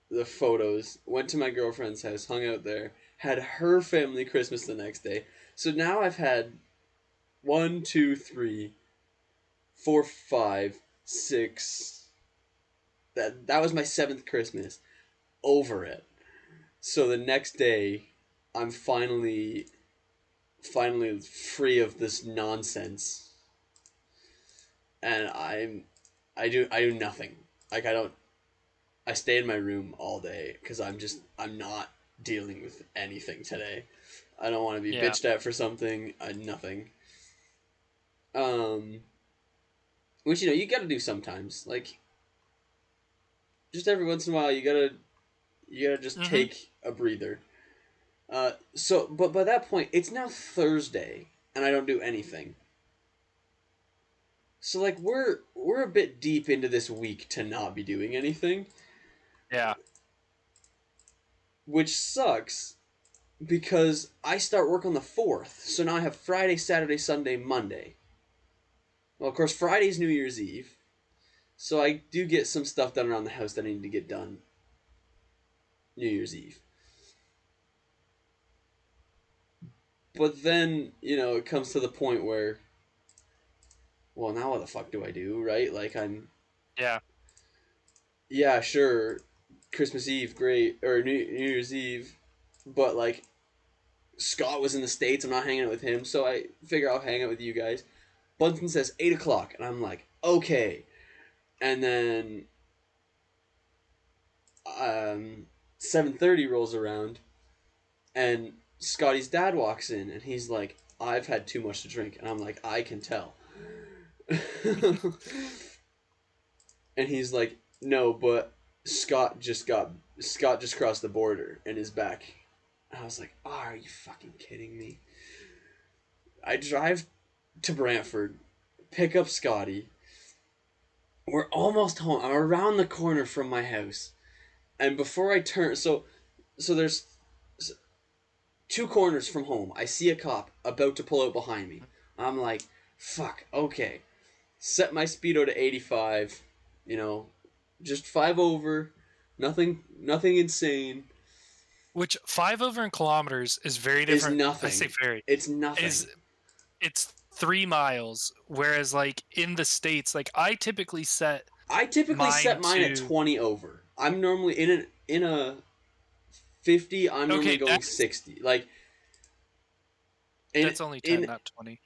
The photos, went to my girlfriend's house, hung out there, had her family Christmas the next day. So now I've had one, two, three, four, five, six. That was my seventh Christmas. Over it. So the next day, I'm finally free of this nonsense, and I do nothing. Like I stay in my room all day because I'm not dealing with anything today. I don't want to be Yeah. bitched at for something. Nothing. Um, which you got to do sometimes. Like just every once in a while, you gotta just Hmm. take a breather. But by that point, it's now Thursday, and I don't do anything. So like we're a bit deep into this week to not be doing anything, Yeah. which sucks because I start work on the 4th. So now I have Friday, Saturday, Sunday, Monday. Well, of course, Friday's New Year's Eve. So I do get some stuff done around the house that I need to get done New Year's Eve. But then, it comes to the point where, well, now what the fuck do I do, right? Like, Yeah. yeah, sure, Christmas Eve, great, or New Year's Eve, but, like, Scott was in the States, I'm not hanging out with him, so I figure I'll hang out with you guys. Bunton says 8 o'clock, and I'm like, okay. And then, 7:30 rolls around, and Scotty's dad walks in, and he's like, I've had too much to drink. And I'm like, I can tell. And he's like, no, but Scott just crossed the border and is back. And I was like, oh, are you fucking kidding me? I drive to Brantford, pick up Scotty. We're almost home. I'm around the corner from my house, and before I turn, so there's two corners from home. I see a cop about to pull out behind me. I'm like, fuck, okay. Set my speedo to 85, you know, just 5 over, nothing insane. Which 5 over in kilometers is very Is different. I say nothing. very. It's nothing. Is it's 3 miles, whereas like in the States, like I typically set I typically set mine mine at to 20 over. I'm normally in a 50, I'm normally okay, going 60. Like in that's only 10, in not 20.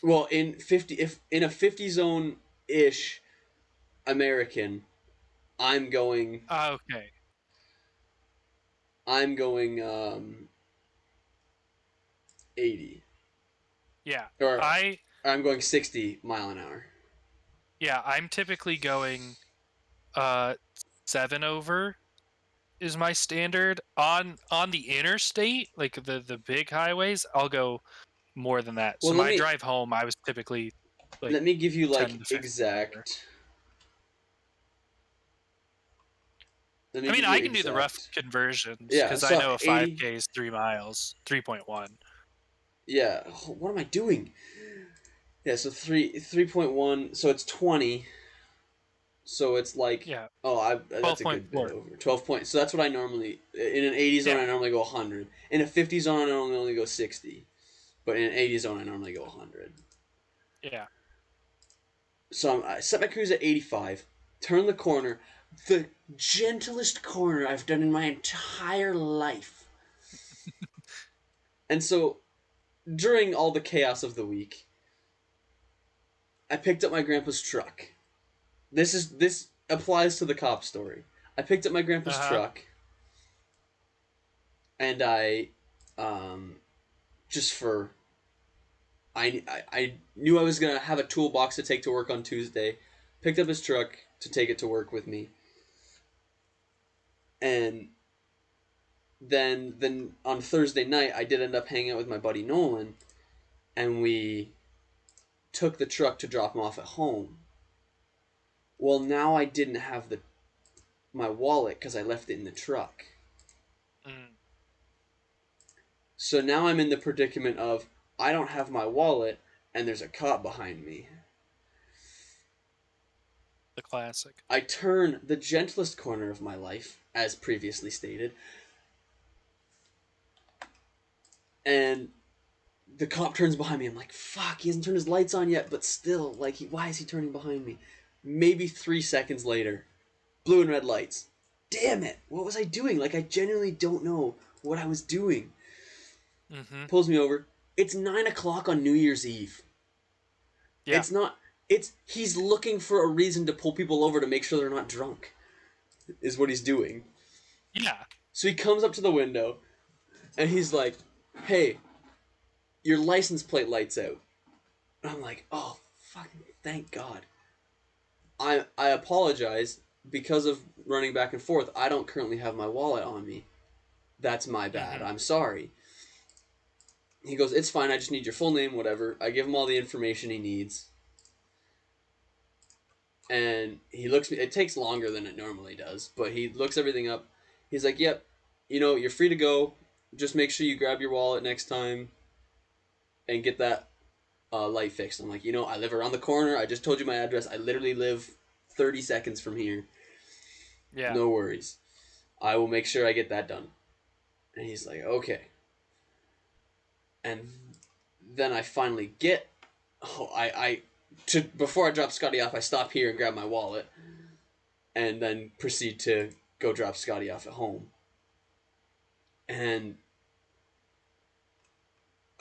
well, in 50, if in a 50 zone ish American, I'm going Okay. I'm going 80, Yeah. or I I'm going 60 mile an hour. yeah, I'm typically going uh 7 over. is my standard. On the interstate, like the big highways, I'll go more than that. Well, So my drive home, I was typically like let me give you 10 like to 15 over. exact. Let me I mean, give you I can do the rough exact. conversions Yeah, because I so know a 80. 5K is 3 miles, 3.1. Yeah, oh, what am I doing? Yeah, so 3.1. So it's 20. So it's like, Yeah, oh, that's a good bit 12.4. over 12 points. So that's what I normally in an 80 zone. I Yeah, normally go 100. In a 50 zone, I normally only go 60. But in an 80 zone, I normally go 100. yeah. So I set my cruise at 85. Turn the corner, the gentlest corner I've done in my entire life. And so during all the chaos of the week, I picked up my grandpa's truck. This applies to the cop story. I picked up my Uh grandpa's huh. truck, and I, um, just for I knew I was gonna have a toolbox to take to work on Tuesday. Picked up his truck to take it to work with me, and then on Thursday night I did end up hanging out with my buddy Nolan, and we took the truck to drop him off at home. Well, now I didn't have the my wallet because I left it in the truck. Mm, So now I'm in the predicament of I don't have my wallet and there's a cop behind me. the classic. I turn the gentlest corner of my life, as previously stated, and the cop turns behind me. I'm like, fuck, he hasn't turned his lights on yet, but still, like, why is he turning behind me? Maybe 3 seconds later, blue and red lights. Damn it! What was I doing? Like, I genuinely don't know what I was doing. Mm-hmm. Pulls me over. It's 9 o'clock on New Year's Eve. Yeah, It's not. He's looking for a reason to pull people over to make sure they're not drunk. Is what he's doing. yeah. So he comes up to the window and he's like, "Hey, your license plate light's out." And I'm like, "Oh, fucking thank God." I apologize because of running back and forth. I don't currently have my wallet on me. That's my bad. Mm-hmm. I'm sorry. He goes, "It's fine. I just need your full name, whatever." I give him all the information he needs. And he looks me. It takes longer than it normally does, but he looks everything up. He's like, "Yep, you're free to go. Just make sure you grab your wallet next time and get that light fixed." I'm like, I live around the corner. I just told you my address. I literally live 30 seconds from here. Yeah. No worries. I will make sure I get that done. And he's like, "Okay." And then I finally get. Oh, I to before I drop Scotty off, I stop here and grab my wallet, and then proceed to go drop Scotty off at home. And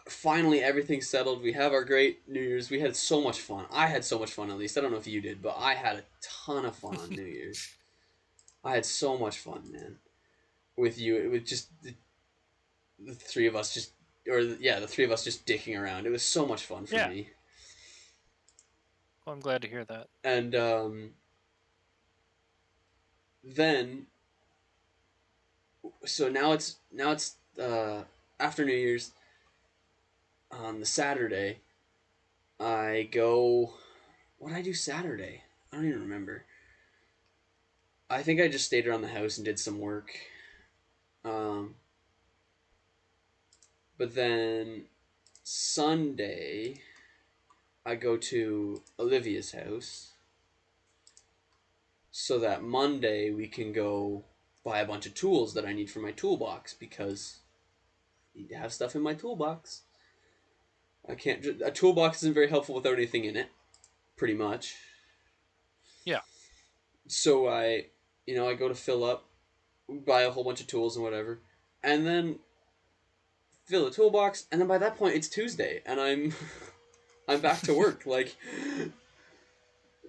finally, everything's settled. We have our great New Year's. We had so much fun. I had so much fun, at least. I don't know if you did, but I had a ton of fun on New Year's. I had so much fun, man, with you. It was just the three of us just, or yeah, the three of us just dicking around. It was so much fun for Yeah. me. Well, I'm glad to hear that. And then, so now it's after New Year's on the Saturday. I go. What did I do Saturday? I don't even remember. I think I just stayed around the house and did some work. Um, but then Sunday, I go to Olivia's house so that Monday we can go buy a bunch of tools that I need for my toolbox because I need to have stuff in my toolbox. I can't. A toolbox isn't very helpful without anything in it, pretty much. Yeah. So I go to fill up, buy a whole bunch of tools and whatever, and then fill the toolbox, and then by that point it's Tuesday, and I'm I'm back to work. Like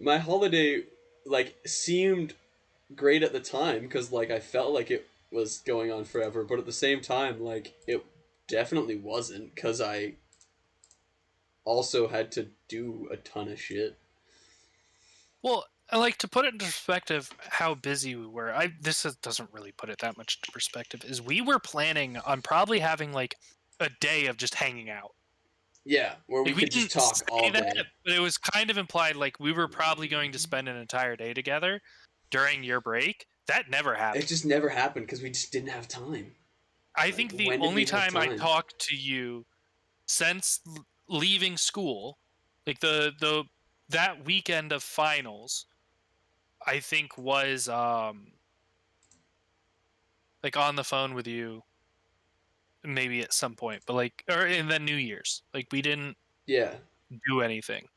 my holiday, like seemed great at the time because like I felt like it was going on forever, but at the same time, like it definitely wasn't because I also had to do a ton of shit. Well, like to put it into perspective how busy we were. Doesn't really put it that much into perspective. Is we were planning on probably having like a day of just hanging out. Yeah, where we Like we could just didn't talk say all that, day. but it was kind of implied like we were probably going to spend an entire day together during your break. That never It happened. just never happened because we just didn't have time. I Like, think the when did only we have time I time? talked to you since leaving school, like the that weekend of finals, I think was like on the phone with you maybe at some point, but like or in the New Year's. Like we didn't Yeah, do anything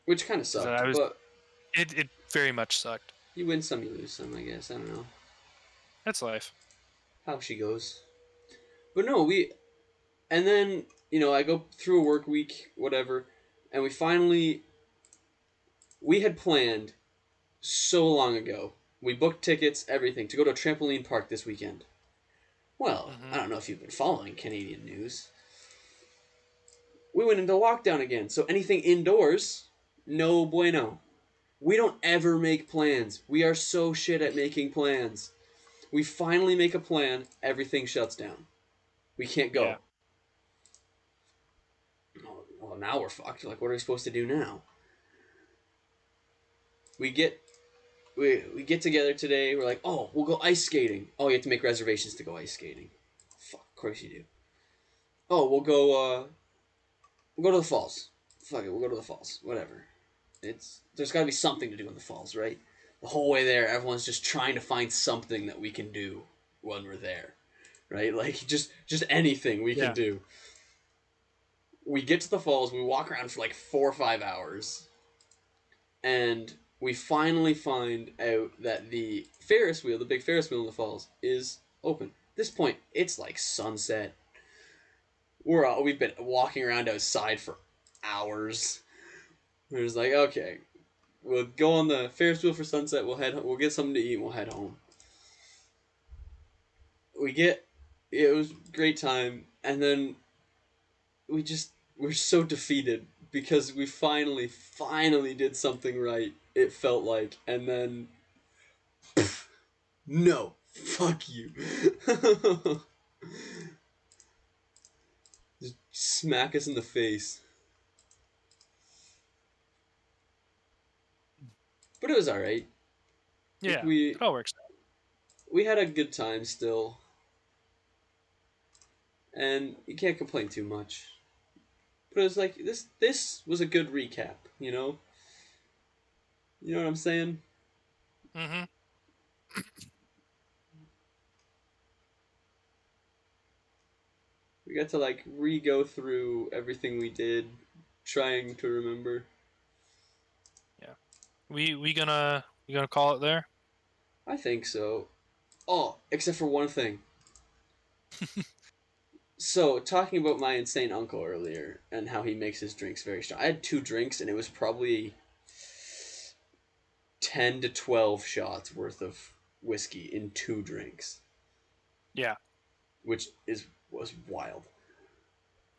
which kind of because sucked, I was but it very much sucked. you win some, you lose some, I guess. I don't know That's life. how she goes. But no, and then, I go through a work week, whatever, and we had planned so long ago. We booked tickets, everything, to go to a trampoline park this weekend. Well, I Hmm. don't know if you've been following Canadian news. We went into lockdown again, so anything indoors, no bueno. We don't ever make plans. We are so shit at making plans. We finally make a plan, everything shuts down. We can't Yeah. go. Well, now we're fucked. Like, what are we supposed to do now? We get we get together today. We're like, oh, we'll go ice skating. Oh, you have to make reservations to go ice skating. Fuck, of course you do. Oh, we'll go to the falls. Fuck it, we'll go to the falls. Whatever. There's got to be something to do in the falls, right? The whole way there, everyone's just trying to find something that we can do when we're there, right? Like just anything we can Yeah. do. We get to the falls. We walk around for like 4 or 5 hours, and we finally find out that the Ferris wheel, the big Ferris wheel in the falls, is open. At this point, it's like sunset. We've been walking around outside for hours. We're just like, okay, we'll go on the Ferris wheel for sunset. We'll get something to eat. And we'll head home. It was a great time, and then we're so defeated because we finally did something right. It felt like, and then no, fuck you. Just smack us in the face. But it was all right. Like Yeah. It all works out. we had a good time still, and you can't complain too much. But it was like this was a good recap. You know what I'm saying? Hmm. We got to like re-go through everything we did, trying to remember. Yeah. We gonna call it there. I think so. Oh, except for one thing. So, talking about my insane uncle earlier and how he makes his drinks very strong. I had 2 drinks and it was probably 10 to 12 shots worth of whiskey in 2 drinks, Yeah. which was wild.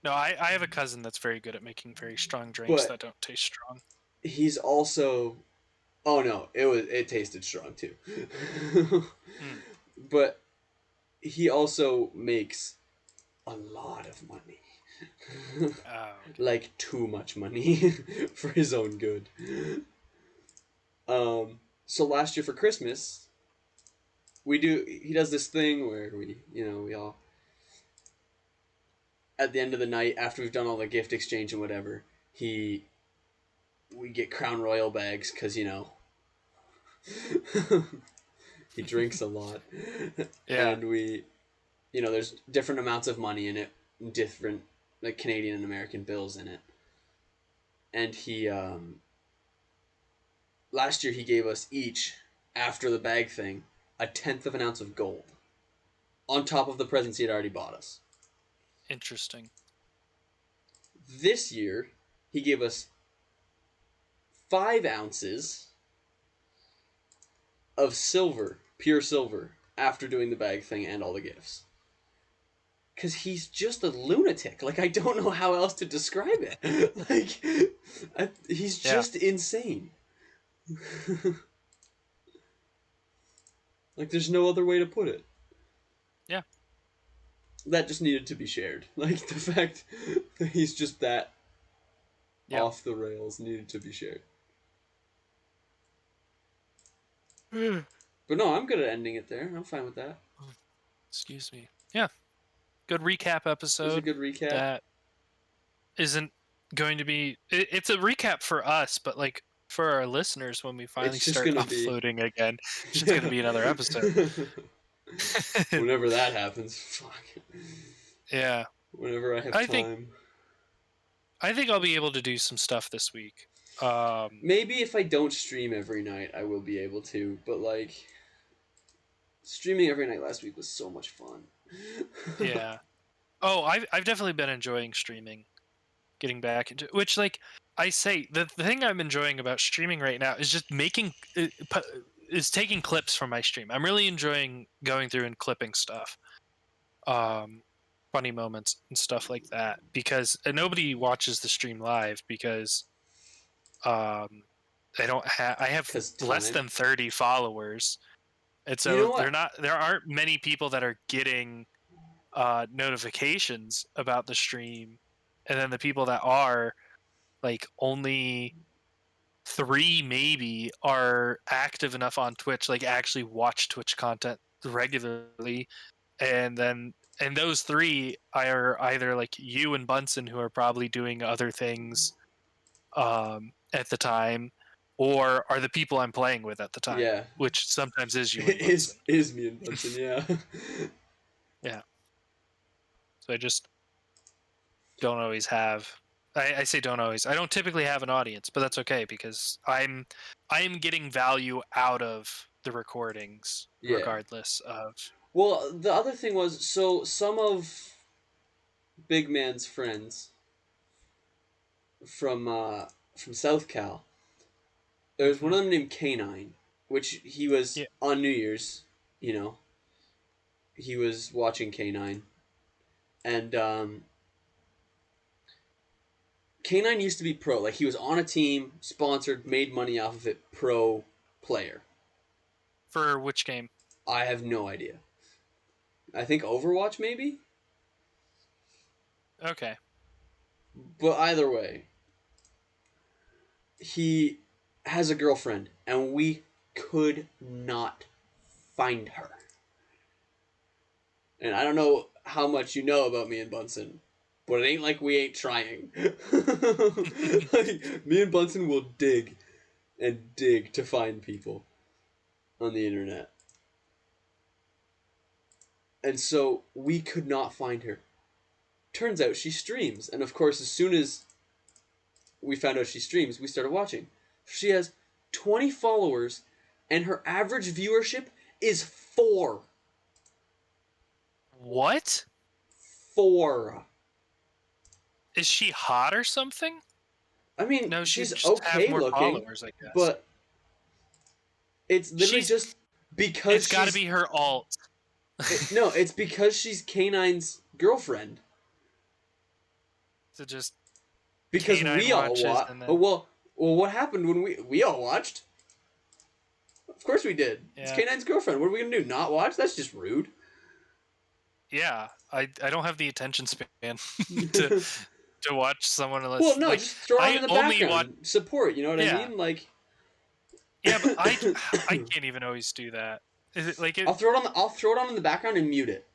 No, I have a cousin that's very good at making very strong drinks But that don't taste strong. he's also oh no, it tasted strong too. Mm. But he also makes a lot of money. Oh, okay. Like too much money for his own good. So last year for Christmas, he does this thing where we all at the end of the night after we've done all the gift exchange and whatever, he we get Crown Royal bags cuz he drinks a lot. Yeah. And there's different amounts of money in it, different like Canadian and American bills in it. And he last year he gave us each, after the bag thing, a tenth of an ounce of gold on top of the presents he had already bought us. Interesting. This year he gave us 5 ounces of silver, pure silver, after doing the bag thing and all the gifts. Because he's just a lunatic. Like, I don't know how else to describe it. Like, he's Yeah. just insane. Like, there's no other way to put it. Yeah. That just needed to be shared. Like, the fact that he's just that Yeah. off the rails needed to be shared. But no, I'm good at ending it there. I'm fine with that. Excuse me. Yeah. Good recap It was a episode good recap. that isn't going to be it's a recap for us, but like for our listeners when we finally It's just start gonna be. uploading again, it's just going to Yeah. be another episode. Whenever that happens, fuck. Yeah. Whenever I have I think time. I think I'll be able to do some stuff this week. Um Maybe if I don't stream every night, I will be able to. But like, streaming every night last week was so much fun. yeah. Oh, I've definitely been enjoying streaming, getting back into which like I say the thing I'm enjoying about streaming right now is just is taking clips from my stream. I'm really enjoying going through and clipping stuff. Um funny moments and stuff like that because nobody watches the stream live because um I have Cause less time. than 30 followers, and You so know what? there aren't many people that are getting notifications about the stream, and then the people that are like only three maybe are active enough on Twitch, like actually watch Twitch content regularly, and then and those three are either like you and Bunsen who are probably doing other things at the time, or are the people I'm playing with at the time, Yeah. which sometimes is you and It Bunsen. is me and Bunsen, yeah. Yeah, so I just don't always have. I say don't always. I don't typically have an audience, but that's okay because I'm getting value out of the recordings Yeah. regardless of. Well, the other thing was, so some of Big Man's friends from South Cal, there's one Hmm. of them named Canine, which he was Yeah, on New Year's, you know, he was watching Canine, and Canine used to be pro. Like, he was on a team, sponsored, made money off of it, pro player. for which game? I have no idea. I think Overwatch, maybe? Okay. But either way, he has a girlfriend, and we could not find her. And I don't know how much you know about me and Bunsen, but it ain't like we ain't trying. Like, me and Bunsen will dig and dig to find people on the internet. And so we could not find her. Turns out she streams, and of course, as soon as we found out she streams, we started watching. She has 20 followers, and her average viewership is 4. What? 4. Is she hot or something? I mean, No, she'd she's just have okay more looking, followers, I guess. but it's literally She's. just because It's got to she's be her alt no, it's because she's K9's girlfriend. to just Because canine we all watches watched. and Oh then well, what happened when we all watched? Of course we did. It's yeah. K9's girlfriend. What are we gonna do? Not watch? That's just rude. Yeah, I don't have the attention span to to watch someone Well, unless no, like just throw on I in the only watch. background. Support. You know what I Yeah, mean? Like, yeah, but I can't even always do that. Is it like it? I'll throw it on in the background and mute it.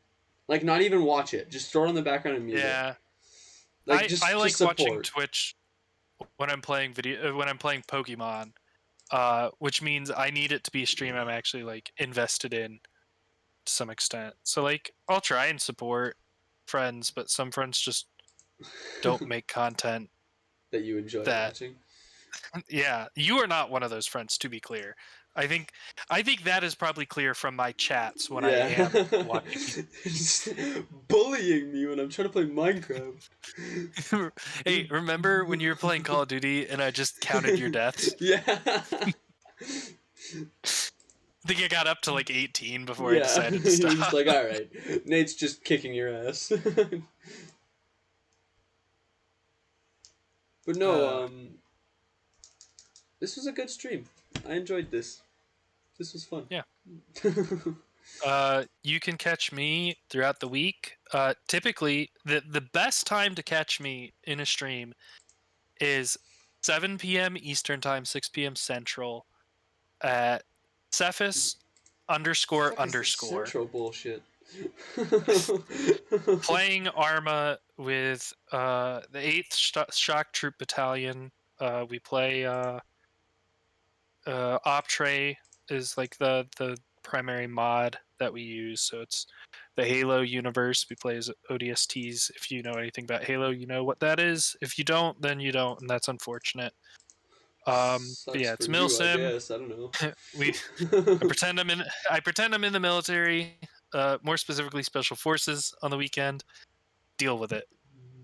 Like, not even watch it. Just throw it on the background and mute it. Yeah, Like, I just like watching support. Twitch when I'm playing when I'm playing Pokemon, which means I need it to be a stream I'm actually like invested in to some extent. So like I'll try and support friends, but some friends just don't make content That you enjoy that. watching. Yeah, you are not one of those friends, to be clear. I think I think that is probably clear from my chats when I Yeah. am watching Just bullying me when I'm trying to play Minecraft. people. Hey, remember when you were playing Call of Duty and I just counted your deaths? Yeah. I think I got up to like 18 before I Yeah. decided to You're just stop. like, all right, Nate's just kicking your ass. But no, Uh, this was a good stream. I enjoyed this. This was fun. Yeah. You can catch me throughout the week. Typically, the best time to catch me in a stream is 7 p.m. Eastern time, 6 p.m. Central at Cephas underscore Fuck is this underscore Central bullshit? playing Arma with the Eighth Shock Troop Battalion. We play Optray is like the primary mod that we use. So it's the Halo universe. We play as ODSTs. If you know anything about Halo, you know what that is. If you don't, then you don't, and that's unfortunate. But Sucks yeah, for it's you, I Milsim. guess. I don't know. we I pretend I'm in the military, more specifically special forces on the weekend. Deal with it.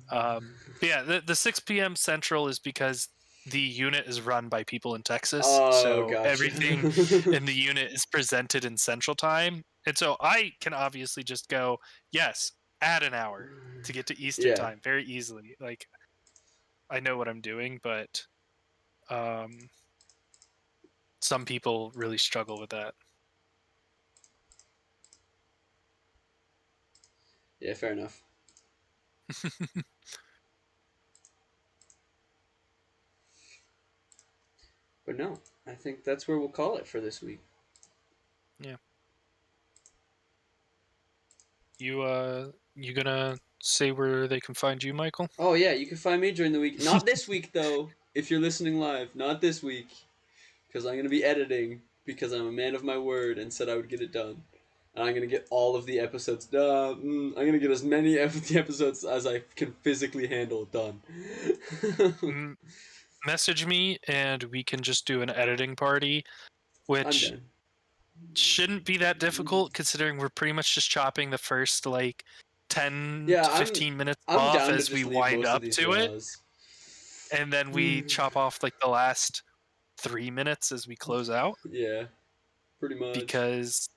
But yeah, the 6 p.m. Central is because the unit is run by people in Texas, Oh, so gotcha. everything in the unit is presented in Central Time, and so I can obviously just go, yes, add an hour to get to Eastern Yeah. Time very easily. Like I know what I'm doing, but um, some people really struggle with that. Yeah, fair enough. But no, I think that's where we'll call it for this week. Yeah, you gonna say where they can find you, Michael? Oh yeah, you can find me during the week. Not this week though. If you're listening live, not this week, because I'm gonna be editing because I'm a man of my word and said I would get it done. And I'm gonna get all of the episodes done. I'm gonna get as many of the episodes as I can physically handle done. Message me and we can just do an editing party, I'm which done. shouldn't be that difficult considering we're pretty much just chopping the first like 10 Yeah, to 15 minutes I'm off down to as we just leave wind most of up these to it, raws. and then we chop off like the last 3 minutes as we close out. Yeah, pretty much. Because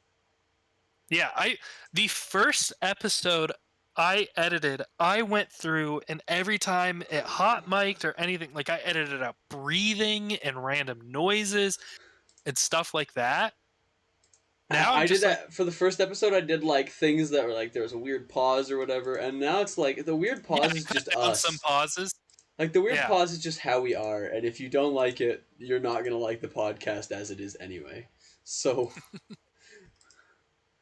yeah, I the first episode I edited, I went through and every time it hot mic'd or anything, like I edited out breathing and random noises and stuff like that. Now I'm I did just like, that for the first episode. I did like things that were like there was a weird pause or whatever, and now it's like the weird yeah, pause I is cut just down some us. pauses. Like the weird Yeah. pause is just how we are, and if you don't like it, you're not gonna like the podcast as it is anyway. So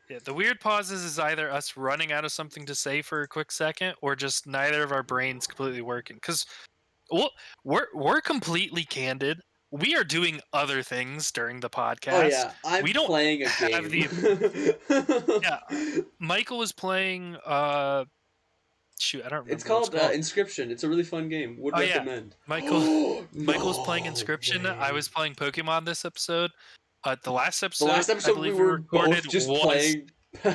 Yeah, the weird pauses is either us running out of something to say for a quick second, or just neither of our brains completely working. Because well, we're completely candid. We are doing other things during the oh podcast. yeah, I'm We don't playing a have game. the yeah. Michael was playing. Shoot, I don't It's remember what it's called called. Inscription. It's a really fun game. Would Oh yeah, recommend. Michael. Michael was playing No Inscription. I way. was playing Pokemon this episode. The last The last episode I episode we believe we were recorded both just was playing. We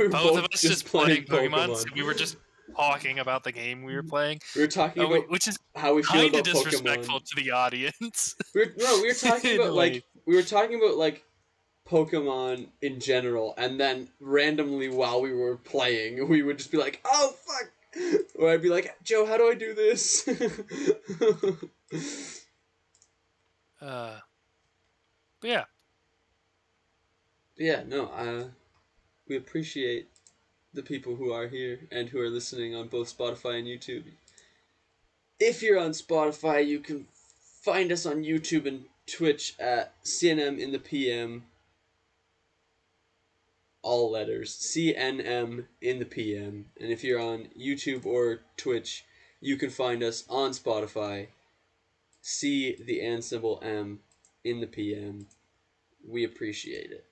were both of both us just just playing playing Pokemon. So Pokemon. we were just talking about the game we were playing, We were talking about which is how we feel kind of about Pokemon. disrespectful to the audience We were talking in about a way. Pokemon in general, and then randomly while we were playing, we would just be like, "Oh fuck," or I'd be like, "Joe, how do I do this?" Uh, but yeah, Yeah, no, we appreciate the people who are here and who are listening on both Spotify and YouTube. If you're on Spotify, you can find us on YouTube and Twitch at CNM in the PM, all letters, CNM in the PM. And if you're on YouTube or Twitch, you can find us on Spotify, C the and symbol M in the PM. We appreciate it.